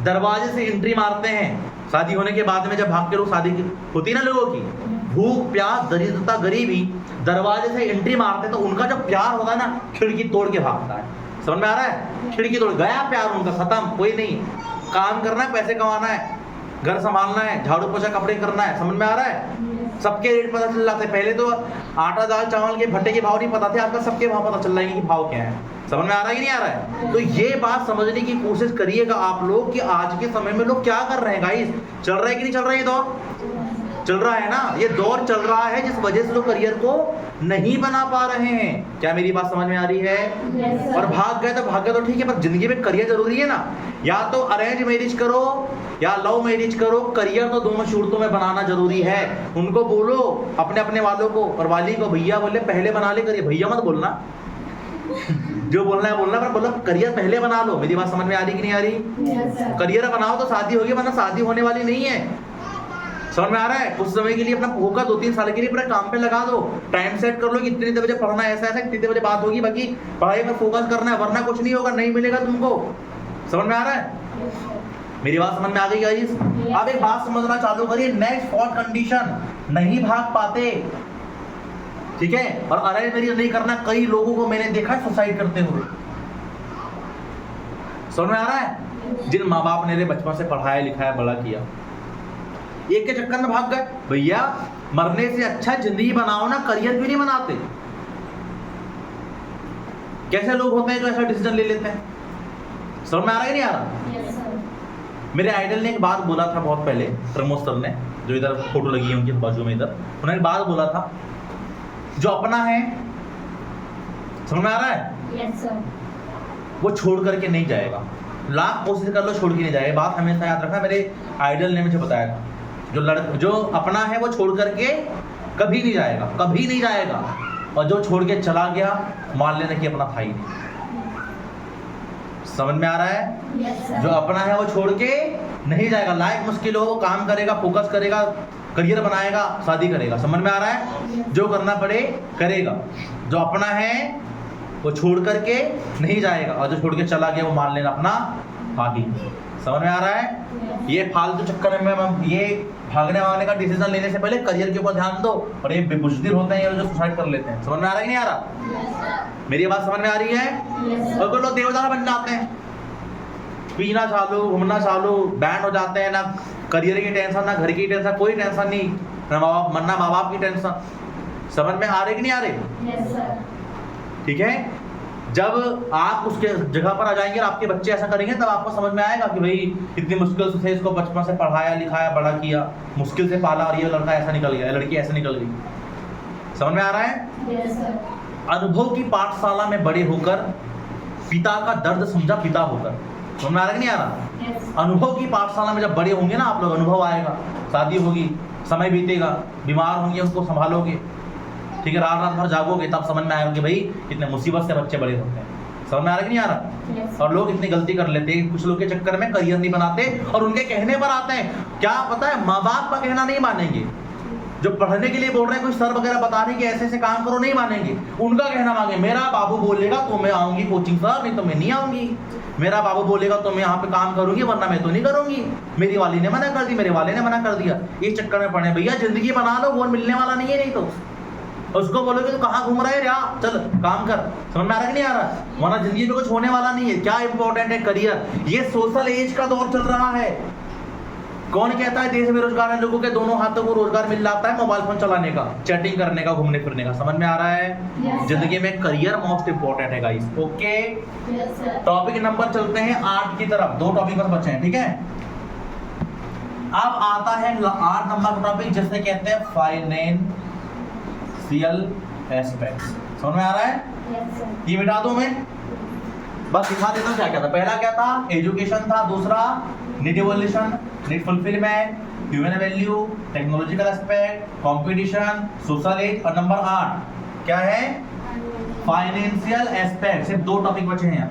दरवाजे से एंट्री मारते हैं शादी होने के बाद में, जब भाग के लोग शादी होती है ना लोगों की, भूख, प्यास, दरिद्रता, गरीबी दरवाजे से एंट्री मारते हैं, तो उनका जो प्यार होता है ना, खिड़की तोड़ के भागता है। समझ में आ रहा है? खिड़की तोड़ गया प्यार उनका, खत्म, कोई नहीं। काम करना है, पैसे कमाना है, घर संभालना है, झाड़ू पोछा, कपड़े करना है। समझ में आ रहा है? सबके रेट पता चल जाते हैं। पहले तो आटा, दाल, चावल के भट्टे के भाव नहीं पता थे, आजकल सबके भाव पता चल जाएंगे कि भाव क्या है। समझ में आ रहा है कि नहीं आ रहा है? तो ये बात समझने की कोशिश करिएगा आप लोग कि आज के समय में लोग क्या कर रहे हैं। गाइस, चल रहा है कि नहीं चल रहा है? ये दौर चल रहा है ना, ये दौर चल रहा है जिस वजह से लोग करियर को नहीं बना पा रहे हैं। क्या मेरी बात समझ में आ रही है? yes, और भाग गए तो ठीक है, पर जिंदगी में करियर जरूरी है ना। या तो अरेंज मैरिज करो या लव मैरिज करो, करियर तो दोनों सूरतों में बनाना जरूरी है। उनको बोलो, अपने अपने वालों को और वाली को, भैया बोले पहले बना ले करियर, भैया मत बोलना जो बोलना है बोलना, पर बोलो करियर पहले बना लो। मेरी बात समझ में आ रही कि नहीं आ रही? yes, करियर बनाओ तो शादी होगी, वरना शादी होने वाली नहीं है। समझ में आ रहा है? कुछ समय के लिए अपना होगा, 2-3 साल के लिए अपना काम पे लगा दो, टाइम सेट कर लो कि इतने बजे पढ़ना है, ऐसा इतने बजे बात होगी, बाकी पढ़ाई पर फोकस करना है, वरना कुछ नहीं होगा, नहीं मिलेगा तुमको। समझ में आ रहा है? मेरी बात समझ में आ गई गाइस? अब एक बात समझना चालू करिए, नेक्स्ट फॉर कंडीशन, नहीं भाग पाते, ठीक है, और अरेंज मैरिज नहीं करना। कई लोगों को मैंने देखा सुसाइड करते हुए। समझ में आ रहा है? जिन माँ बाप ने बचपन से पढ़ाया लिखाया बड़ा किया, एक के चक्कर में भाग गए। भैया मरने से अच्छा जिंदगी बनाओ ना, करियर क्यों नहीं बनाते? कैसे लोग होते हैं जो ऐसा डिसीजन ले लेते हैं? समझ में आ रहा है नहीं आ रहा? yes, मेरे आइडल ने एक बात बोला था बहुत पहले, प्रमोद सर ने, जो इधर फोटो लगी है उनके बाजू में इधर, उन्होंने एक बात बोला था, जो अपना है, समझ में आ रहा है? yes, वो छोड़ करके नहीं जाएगा। लाख कोशिश कर लो, छोड़ के नहीं जाएगा। बात हमेशा याद रखना, मेरे आइडल ने मुझे बताया था, जो अपना है वो छोड़ करके कभी नहीं जाएगा, कभी नहीं जाएगा, और जो छोड़ के चला गया मान लेना कि अपना था ही नहीं। समझ में आ रहा है? yes, जो अपना है वो छोड़ के नहीं जाएगा। लाइफ मुश्किल हो, काम करेगा, फोकस करेगा, करियर बनाएगा, शादी करेगा। समझ में आ रहा है? yes, जो करना पड़े करेगा। जो अपना है वो छोड़ करके नहीं जाएगा, और जो छोड़ के चला गया वो मान लेना अपना था ही। समझ में आ रहा है? yes, ये फालतू चक्कर में ये भागने वागने का डिसीजन लेने से पहले करियर के ऊपर ध्यान दो। और ये बेबुजदिल होते हैं, ये जो सुसाइड कर लेते हैं। समझ में आ रहा है कि नहीं आ रहा? yes, मेरी बात समझ में आ रही है? yes, और लोग देवदार बन जाते हैं, पीना चालू, घूमना चालू, बैंड हो जाते हैं, ना करियर की टेंशन, ना घर की टेंशन, कोई टेंशन नहीं, ना माँ बाप की टेंशन। समझ में आ रही कि नहीं आ रही? yes, ठीक है? जब आप उसके जगह पर आ जाएंगे और आपके बच्चे ऐसा करेंगे, तब आपको समझ में आएगा कि भाई इतनी मुश्किल से इसको बचपन से पढ़ाया लिखाया बड़ा किया, मुश्किल से पाला, और ये लड़का ऐसा निकल गया, लड़की ऐसे निकल गई। समझ में आ रहा है? yes, अनुभव की पाठशाला में बड़े होकर पिता का दर्द समझा पिता होकर। समझ में आ रहा है कि नहीं आ रहा? yes, अनुभव की पाठशाला में जब बड़े होंगे ना आप लोग, अनुभव आएगा, शादी होगी, समय बीतेगा, बीमार होंगे, उनको संभालोगे, ठीक है, रात भर जागोगे, तब समझ में आएगा कि भाई कितने मुसीबत से बच्चे बड़े होते हैं। समझ में आ रहा है कि नहीं आ रहा? yes, और लोग इतनी गलती कर लेते हैं, कुछ लोग के चक्कर में करियर नहीं बनाते और उनके कहने पर आते हैं। क्या पता है, माँ बाप का कहना नहीं मानेंगे, जो पढ़ने के लिए बोल रहे हैं, कोई सर वगैरह बता रहे हैं कि ऐसे ऐसे काम करो, नहीं मानेंगे। उनका कहना मांगे, मेरा बाबू बोलेगा तो मैं आऊंगी कोचिंग सर, नहीं तो मैं नहीं आऊंगी। मेरा बाबू बोलेगा तो मैं यहाँ पे काम करूंगी, वरना मैं तो नहीं करूंगी। मेरी वाली ने मना कर दी, मेरे वाले ने मना कर दिया। इस चक्कर में पड़े। भैया जिंदगी बना लो, वो मिलने वाला नहीं है। नहीं तो उसको बोलोगे तो कहाँ घूम रहा है यार, चल काम कर। समझ में आ रहा कि नहीं आ रहा? वरना जिंदगी में कुछ होने वाला नहीं है। क्या इंपॉर्टेंट है? करियर। ये सोशल एज का दौर चल रहा है। कौन कहता है देश में रोजगार है? लोगों के दोनों हाथों को रोजगार मिल जाता है मोबाइल फोन चलाने का, चैटिंग करने का, घूमने फिरने का। समझ में आ रहा है? Yes, जिंदगी में करियर मोस्ट इंपॉर्टेंट है गाइस। ओके, टॉपिक नंबर चलते हैं 8 की तरफ। 2 टॉपिक बस बचे हैं, ठीक है। अब आता है 8 नंबर का टॉपिक, जिसे कहते हैं फाइनेंशियल एस्पेक्ट्स। समझ में आ रहा है? ये मिटा दूं मैं, बस दिखा देता हूँ क्या क्या था। पहला क्या था? एजुकेशन था। दूसरा need evolution, need fulfilment, human value, technological aspect, competition, social age. और नंबर 8 क्या है? Financial aspect. सिर्फ 2 टॉपिक बचे हैं,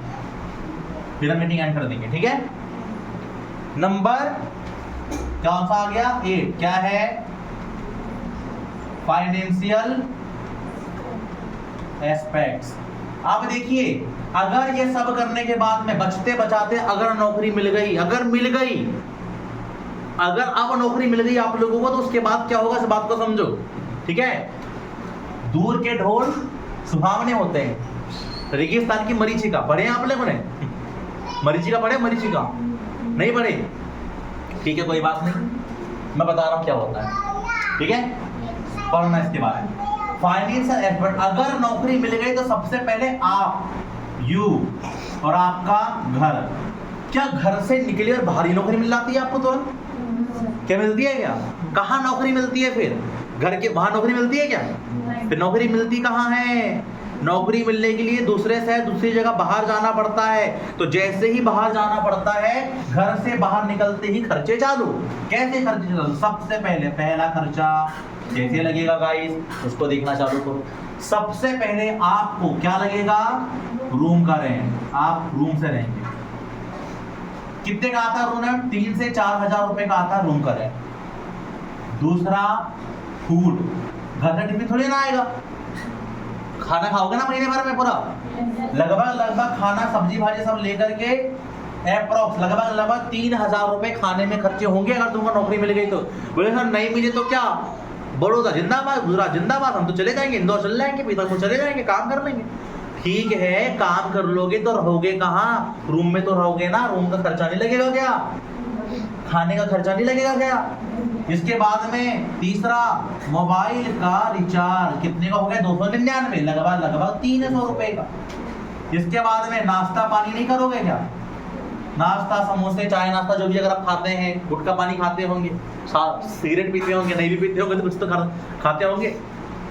फिर हम मीटिंग एंड कर देंगे, ठीक है। नंबर कौन सा आ गया? 8 क्या है? Financial aspects. अब देखिए, अगर ये सब करने के बाद में बचते बचाते अगर नौकरी मिल गई, अगर अब नौकरी मिल गई आप लोगों को, तो उसके बाद क्या होगा, इस बात को समझो, ठीक है। दूर के ढोल सुहावने होते हैं, रेगिस्तान की मरीचिका। पढ़े हैं आप लोगों ने? मरीचिका पढ़े? मरीचिका नहीं पढ़े? ठीक है, कोई बात नहीं, मैं बता रहा हूं क्या होता है, ठीक है। पढ़ना इसके बारे में। फाइनेंशियल एस्पेक्ट, अगर नौकरी मिल गई तो सबसे पहले आप, यू और आपका घर। क्या घर से निकली और बाहरी नौकरी मिल जाती है आपको? तो क्या मिलती है? क्या कहाँ नौकरी मिलती है? फिर घर के बाहर नौकरी मिलती है क्या? फिर नौकरी मिलती कहाँ है? नौकरी मिलने के लिए दूसरे शहर, दूसरी जगह बाहर जाना पड़ता है। तो जैसे ही बाहर जाना पड़ता है, घर से बाहर निकलते ही खर्चे चालू। कैसे खर्चे चालू? सबसे पहले पहला खर्चा कैसे लगेगा गाइस, उसको देखना चालू करो। सबसे पहले आपको क्या लगेगा? रूम का रेंट। आप रूम से रहेंगे। कितने का आता है रूम रेंट? 3 से 4 हजार रुपए का आता है रूम का रेंट। दूसरा फूड, घर का टिफिन थोड़ी ना आएगा, खाना खाओगे ना महीने भर में पूरा। लगभग खाना सब्जी भाजी सब लेकर के अप्रोक्स लगभग 3,000 रुपए खाने में खर्चे होंगे अगर तुमको नौकरी मिल गई तो। बोले सर नहीं मिले तो क्या? बड़ौदा जिंदाबाद, गुजरात जिंदाबाद, हम तो चले जाएंगे, इंदौर चले जाएंगे, पीतरपुर चले जाएंगे, काम कर लेंगे। ठीक है, काम कर लोगे तो रहोगे कहाँ? रूम में तो रहोगे ना। रूम का खर्चा नहीं लगेगा क्या? खाने का खर्चा नहीं लगेगा क्या? इसके बाद में तीसरा मोबाइल का रिचार्ज। कितने का हो गया? 299, लगभग 300 रुपए का। इसके बाद में नाश्ता पानी नहीं करोगे क्या? नाश्ता, समोसे, चाय नाश्ता जो भी अगर आप खाते हैं, गुटखा पानी खाते होंगे, सिगरेट पीते होंगे, नहीं भी पीते होंगे तो कुछ तो खाते होंगे।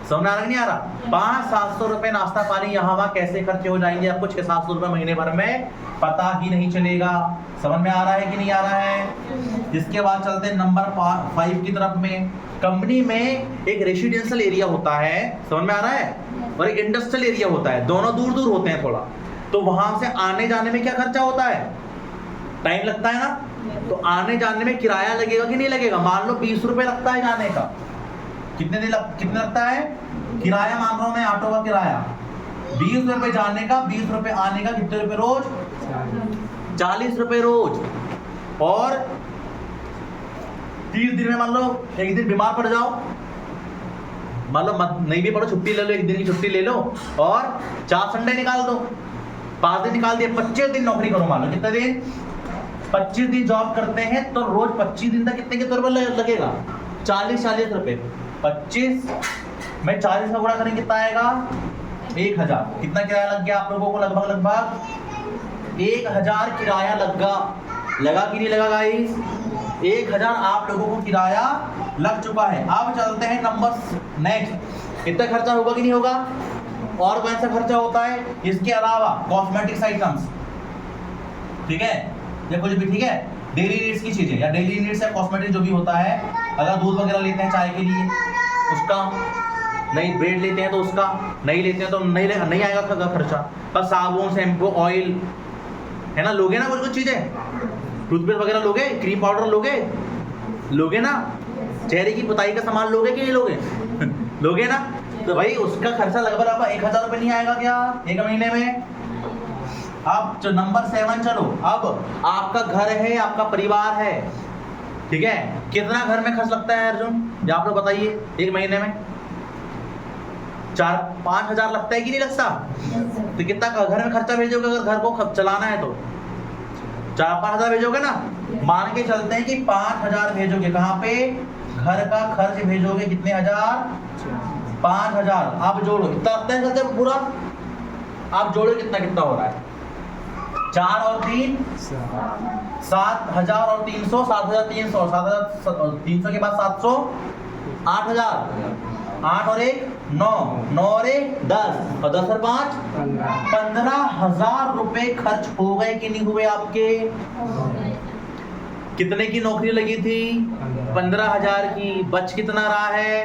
समझ आ रहा नहीं आ रहा? 500-700 रुपए नाश्ता पानी यहाँ वहाँ कैसे खर्चे हो जाएंगे आपको 600-700 रुपए महीने भर में पता ही नहीं चलेगा। समझ में आ रहा है कि नहीं आ रहा है? इसके बाद चलते हैं नंबर 5 की तरफ में। कंपनी में एक रेसिडेंशियल एरिया होता है, समझ में आ रहा है, और एक इंडस्ट्रियल एरिया होता है। दोनों दूर दूर होते हैं थोड़ा, तो वहां से आने जाने में क्या खर्चा होता है? टाइम लगता है ना। तो आने जाने में किराया लगेगा कि नहीं लगेगा? मान लो 20 रुपए लगता है जाने का। कितने लगता है किराया? मान रहा हूं मैं, ऑटो का किराया 20 रुपए जाने का, 20 रुपए आने का। कितने रुपए रोज? 40 रुपए रोज। और 30 दिन में मान लो एक दिन बीमार पड़ जाओ, मान लो नहीं भी पड़ो, छुट्टी ले लो, एक दिन की छुट्टी ले लो और 4 संडे निकाल दो, 5 दिन निकाल दिए, 25 दिन नौकरी करो। मान लो कितने दिन? 25 दिन जॉब करते हैं तो रोज 25 दिन तक कितने के तौर पर लगेगा? 40 रुपए। 25 में 40 का गुणा करेंगे कितना आएगा? 1000। कितना किराया लग गया आप लोगों को? लगभग 1000 किराया लगा कि नहीं लगा गाइस? 1000 आप लोगों को किराया लग चुका है। अब चलते हैं नंबर नेक्स्ट। इतना खर्चा होगा कि नहीं होगा? और कौन सा खर्चा होता है इसके अलावा? कॉस्मेटिक्स आइटम्स, ठीक है, या कुछ भी, ठीक है, डेली नीड्स की चीजें या डेली नीड्स या कॉस्मेटिक जो भी होता है। अगर दूध वगैरह लेते हैं चाय के लिए उसका, नहीं ब्रेड लेते हैं तो उसका, नहीं लेते हैं तो नहीं आएगा खर्चा। पर साबुन, शैम्पू, ऑयल है ना, लोगे ना कुछ चीजें, टूथपेस्ट वगैरह लोगे, क्रीम पाउडर लोगे ना, चेहरे की पुताई का सामान लोगे कि नहीं लोगे? लोगे ना? तो भाई उसका खर्चा लगभग आपका 1000 रुपये नहीं आएगा क्या एक महीने में? अब जो नंबर 7 चलो, अब आपका घर है, आपका परिवार है, ठीक है, कितना घर में खर्च लगता है अर्जुन? ये आप लोग बताइए, एक महीने में 4-5 हजार लगता है कि नहीं लगता? तो कितना घर में खर्चा भेजोगे अगर घर को चलाना है तो? 4-5 हजार भेजोगे ना? मान के चलते हैं कि 5 हजार भेजोगे, कहाँ पे? घर का खर्च भेजोगे, कितने हजार? 5 हजार। आप जोड़ो, कितना लगता है खर्चा पूरा? आप जोड़ो कितना कितना हो रहा है? 4 और 3 7,000 और 300 7,300 7,300 के बाद 700 8,000 8 और 1 9 9 और 1 10 और 10 और 5 15,000 रुपए खर्च हो गए कि नहीं हुए आपके? कितने की नौकरी लगी थी? 15,000 की। बच कितना रहा है?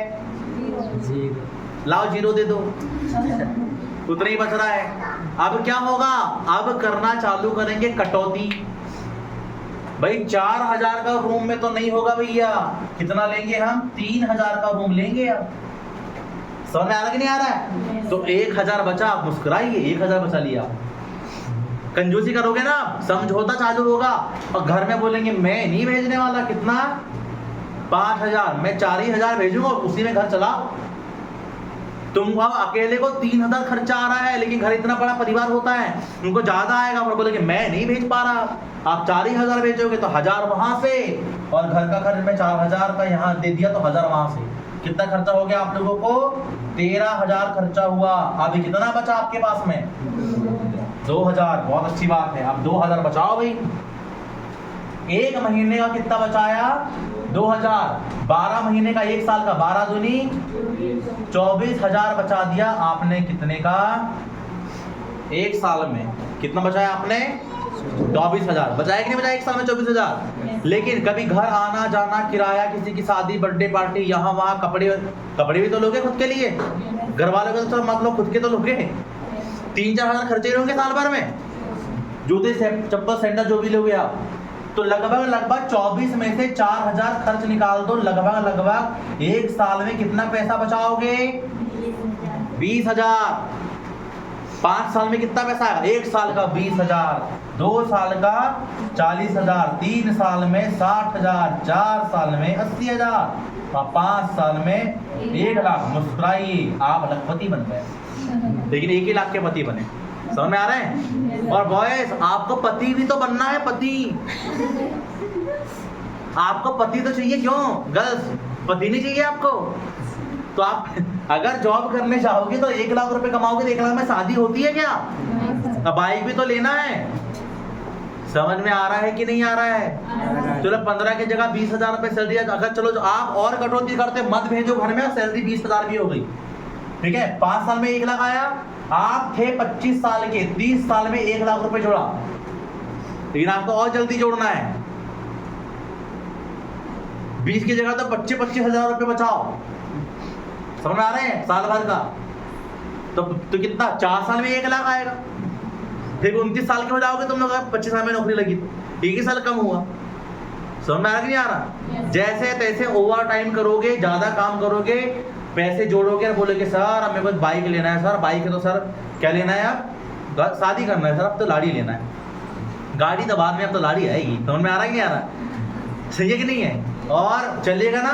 लाओ जीरो दे दो, उतना ही बच रहा है। अब क्या होगा? अब करना चालू करेंगे कटौती। भाई 4,000 का रूम में तो नहीं होगा भैया, कितना लेंगे हम? 3,000 का रूम लेंगे। अब समझ में आ रहा कि नहीं आ रहा है? तो 1,000 बचा, आप मुस्कुराइए, 1,000 बचा लिया। कंजूसी करोगे ना, समझौता चालू होगा और घर में बोलेंगे मैं नहीं भेजने वाला। कितना? 5,000, मैं 4,000 भेजूंगा, उसी में घर चलाओ। तुम अब अकेले को 3,000 खर्चा आ रहा है, लेकिन घर इतना बड़ा परिवार होता है, उनको ज्यादा आएगा और बोलेंगे मैं नहीं भेज पा रहा। आप 4,000 भेजोगे तो 1,000 वहां से, और घर का खर्च में 4,000 का यहाँ दे दिया तो 1,000 वहां से। कितना खर्चा हो गया आप लोगों को? 13,000 खर्चा हुआ। अभी कितना बचा आपके पास में? 2,000। बहुत अच्छी बात है, अब 2,000 बचाओ भाई। एक महीने का कितना बचाया? 2,000। 12 महीने का, एक साल का 12 दूनी 24,000 बचा दिया आपने। कितने का? एक साल में कितना बचाया आपने? 24,000 बचाया कि नहीं बचाया? एक साल में 24,000। लेकिन कभी घर आना जाना, किराया, किसी की शादी, बर्थडे पार्टी, यहाँ वहाँ, कपड़े भी तो लोगे खुद के लिए, घर वालों के तो मतलब खुद के तो लोगे। 3-4 हजार खर्चे होंगे साल भर में, जूते चप्पल सैंडल जो भी लोगे आप। तो लगभग 24 में से 4,000 खर्च निकाल दो, लगभग एक साल में कितना पैसा बचाओगे? 20,000। 5 साल में कितना पैसा आएगा? एक साल का 20,000, 2 साल का 40,000, 3 साल में 60,000, 4 साल में 80,000 और 5 साल में 1 लाख। मुस्कुराइए, आप लखपति बन गए, लेकिन 1 ही लाख के पति बने। समझ में आ रहे हैं? और बॉयज, आपको पति भी तो बनना है, पति। आपको पति तो चाहिए, क्यों? गर्ल्स, पति नहीं चाहिए आपको? तो आप अगर जॉब करने जाओगे तो 1 लाख रुपए कमाओगे, तो 1 लाख में शादी होती है क्या? अब बाइक भी तो लेना है। समझ में आ रहा है कि नहीं आ रहा है? चलो 15 की जगह 20,000 रुपए सैलरी। अगर चलो जो आप और कटौती करते मत भेजो घर में, सैलरी 20,000 भी हो गई, ठीक है। 5 साल में 1 लाख आया। आप थे 25 साल के, 30 साल में 1 लाख रुपए जोड़ा, लेकिन आपको और जल्दी जोड़ना है। 20 की जगह तो 25,000 रुपए बचाओ। समझ में आ रहे हैं? साल भर का तो कितना? 4 साल में 1 लाख आएगा। फिर 29 साल के हो जाओगे तुम लोग, 25 साल में नौकरी लगी तो 1 ही साल कम हुआ। समझ में आ रहा कि नहीं आ रहा? जैसे तैसे ओवर टाइम करोगे, ज्यादा काम करोगे, पैसे जोड़ोगे और बोलोगे सर अब मेरे को बाइक लेना है, सर बाइक है तो सर क्या लेना है? आप शादी करना है सर, अब तो लाड़ी लेना है। गाड़ी तो बाद में, अब तो लाड़ी आएगी। समझ में आ रहा है कि नहीं आ रहा? सही है कि नहीं है? और चलेगा ना?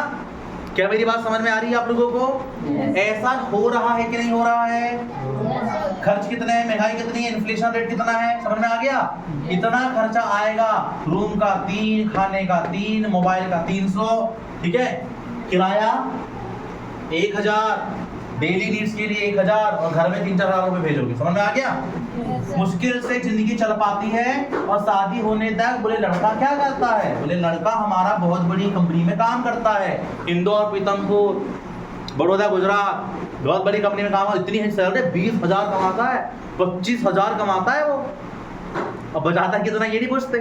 क्या मेरी बात समझ में आ रही है आप लोगों को? ऐसा हो रहा है कि नहीं हो रहा है? खर्च कितने हैं, महंगाई कितनी है, इन्फ्लेशन रेट कितना है, समझ में आ गया? इतना खर्चा आएगा। रूम का 3, खाने का 3, मोबाइल का 300, ठीक है, किराया 1,000, डेली नीड्स के लिए 1,000 और घर में 3-4 हजार रुपए भेजोगे। समझ में आ गया? मुश्किल से जिंदगी चल पाती है। और शादी होने तक बोले लड़का क्या करता है? बोले लड़का हमारा बहुत बड़ी कंपनी में काम करता है, इंदौर, पीतमपुर, बड़ौदा, गुजरात, बहुत बड़ी कंपनी में काम करता है। इतनी सैलरी 20,000 कमाता है, 25,000 कमाता है वो। अब बचाता कितना ये नहीं पूछते,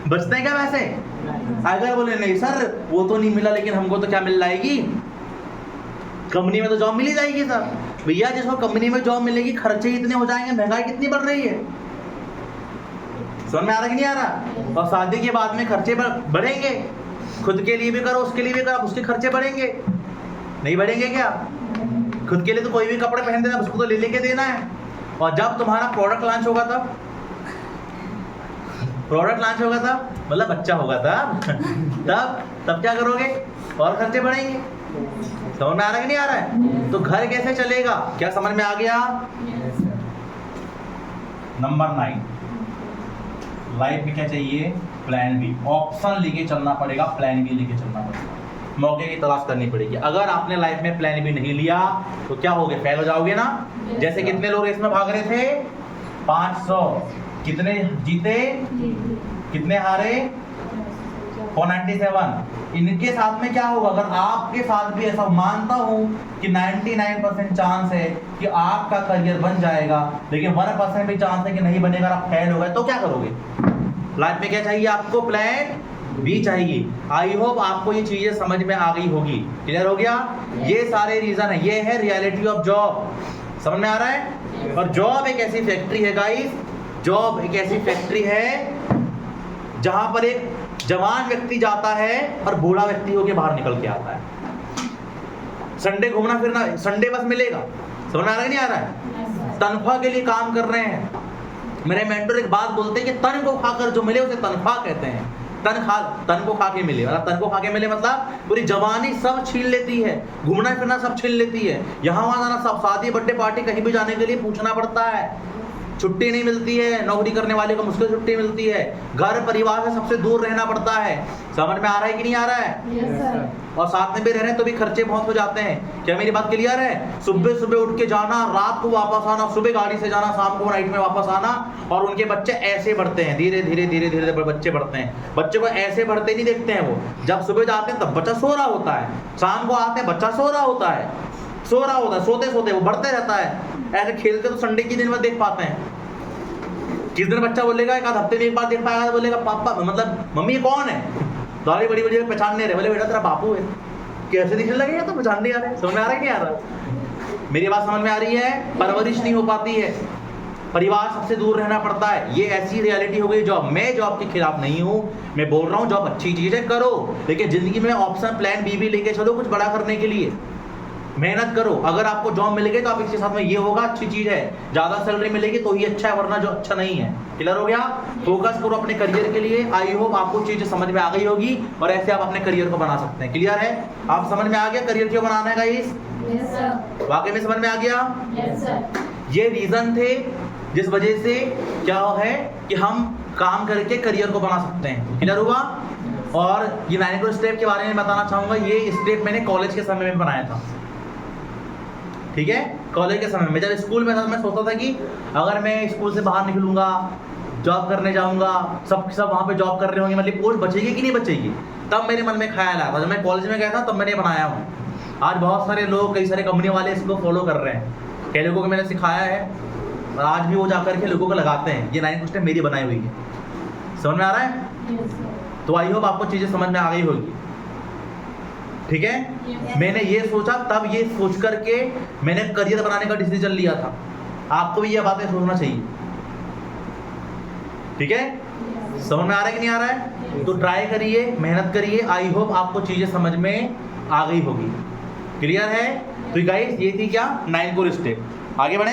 बचते क्या वैसे? अगर बोले नहीं सर वो तो नहीं मिला, लेकिन हमको तो क्या मिल जाएगी, कंपनी में तो जॉब मिल ही जाएगी सर। भैया जिसको कंपनी में जॉब मिलेगी, खर्चे इतने हो जाएंगे, महंगाई कितनी बढ़ रही है। समझ में आ रहा कि नहीं आ रहा? और शादी के बाद में खर्चे बढ़ेंगे। खुद के लिए भी करो, उसके लिए भी करो, उसके खर्चे बढ़ेंगे नहीं बढ़ेंगे क्या? खुद के लिए तो कोई भी कपड़े पहन देना, उसको तो ले लेके देना है। और जब तुम्हारा प्रोडक्ट लॉन्च होगा तब मतलब बच्चा होगा तब क्या करोगे? और खर्चे बढ़ेंगे। समझ में आ रहा है कि नहीं आ रहा है? तो घर कैसे चलेगा? क्या समझ में आ गया? नंबर 9, लाइफ में क्या चाहिए? Plan B. ऑप्शन लेके चलना पड़ेगा, प्लान बी लेके चलना पड़ेगा, मौके की तलाश करनी पड़ेगी। अगर आपने लाइफ में प्लान बी नहीं लिया तो क्या होगे? फेल हो जाओगे ना। जैसे कितने लोग रेस में भाग रहे थे? 500। कितने जीते, कितने हारे? 497। इनके साथ में क्या होगा? अगर आपके साथ भी ऐसा, मानता हूं कि 99% चांस है कि आपका करियर बन जाएगा, लेकिन 1% भी चांस है कि नहीं बनेगा, आप फेल हो गए, तो क्या करोगे? लाइफ में क्या चाहिए आपको? प्लान बी चाहिए। आई होप आपको ये चीजें समझ में आ गई होगी। क्लियर हो गया? ये सारे रीजन है, ये है रियलिटी ऑफ जॉब। समझ में आ रहा है? और जॉब एक ऐसी फैक्ट्री है गाइस, जॉब एक ऐसी फैक्ट्री है जहां पर एक जवान व्यक्ति जाता है और बूढ़ा व्यक्ति होके बाहर निकल के आता है। संडे घूमना फिरना, संडे बस मिलेगा। समझ में आ रहा है नहीं आ रहा है? तनख्वाह के लिए काम कर रहे हैं। मेरे मेंटर एक बात बोलते हैं कि तन को खाकर जो मिले उसे तनख्वाह कहते हैं। तन को खा के मिले, तन को खा के मिले मतलब पूरी जवानी सब छीन लेती है, घूमना फिरना सब छीन लेती है, यहाँ वहां जाना, सब शादी बर्थडे पार्टी कहीं भी जाने के लिए पूछना पड़ता है, छुट्टी नहीं मिलती है, नौकरी करने वाले को मुश्किल छुट्टी मिलती है, घर परिवार से सबसे दूर रहना पड़ता है। समझ में आ रहा है कि नहीं आ रहा है? Yes, sir. और साथ में भी रह रहे हैं तो भी खर्चे बहुत हो जाते हैं। क्या मेरी बात क्लियर है? सुबह सुबह उठ के जाना, रात को वापस आना, सुबह गाड़ी से जाना, शाम को नाइट में वापस आना, और उनके बच्चे ऐसे बढ़ते हैं, धीरे धीरे धीरे धीरे बच्चे बढ़ते हैं। बच्चे को ऐसे बढ़ते नहीं देखते हैं वो, जब सुबह जाते हैं तब बच्चा सो रहा होता है, शाम को आते हैं बच्चा सो रहा होता है, सोते सोते वो बढ़ते रहता है। ऐसे खेलते तो संडे की दिन में देख पाते हैं। किस दिन बच्चा बोलेगा, एक आध हफ्ते में एक बार देख पाएगा, बोलेगा पापा मतलब मम्मी ये कौन है? दाढ़ी बड़ी बड़ी पहचान नहीं रहे, बोले बेटा तेरा बापू है। कैसे दिखने लगेगा? तो पहचान नहीं आ रहा है। समझ में आ रहा है नहीं आ रहा? मेरी बात समझ में आ रही है? परवरिश नहीं हो पाती है, परिवार सबसे दूर रहना पड़ता है। ये ऐसी रियलिटी हो गई जॉब। मैं जॉब के खिलाफ नहीं हूँ, मैं बोल रहा हूँ जॉब अच्छी चीज है, करो, लेकिन जिंदगी में ऑप्शन प्लान बी भी लेके चलो, कुछ बड़ा करने के लिए मेहनत करो। अगर आपको जॉब मिल गई तो आप इसके साथ में ये होगा, अच्छी चीज है, ज्यादा सैलरी मिलेगी तो ही अच्छा है, वरना जो अच्छा नहीं है। क्लियर हो गया? फोकस करो अपने करियर के लिए। आई होप आपको चीजें समझ में आ गई होगी और ऐसे आप अपने करियर को बना सकते हैं। क्लियर है? आप समझ में आ गया करियर क्यों बनाना है गाइस? Yes, sir. वाकई में समझ में आ गया? Yes, sir. ये रीजन थे जिस वजह से क्या है कि हम काम करके करियर को बना सकते हैं। क्लियर हुआ? और ये 9 स्टेप के बारे में बताना चाहूंगा। ये स्टेप मैंने कॉलेज के समय में बनाया था। ठीक है? कॉलेज के समय में, जब स्कूल में था मैं सोचता था कि अगर मैं स्कूल से बाहर निकलूंगा, जॉब करने जाऊंगा, सब वहाँ पे जॉब कर रहे होंगे, मतलब पोस्ट बचेगी कि नहीं बचेगी, तब मेरे मन में ख्याल आया था। जब मैं कॉलेज में गया था तब मैंने बनाया हूँ। आज बहुत सारे लोग, कई सारे कंपनी वाले इसको फॉलो कर रहे हैं। कई लोगों को मैंने सिखाया है और आज भी वो जाकर के लोगों को लगाते हैं। ये 9 स्टेप मेरी बनाई हुई है। समझ में आ रहा है? Yes, sir. तो आई होप आपको चीजें समझ में आ गई होगी। ठीक है? Yes. मैंने ये सोचा, तब ये सोच करके मैंने करियर बनाने का डिसीजन लिया था। आपको भी ये बातें सोचना चाहिए। ठीक है? Yes. समझ में आ रहा है कि नहीं आ रहा है? तो ट्राई करिए, मेहनत करिए। आई होप आपको चीजें समझ में आ गई होगी। क्लियर है? तो गाइस ये थी क्या 9 कोर स्टेप। आगे बढ़े।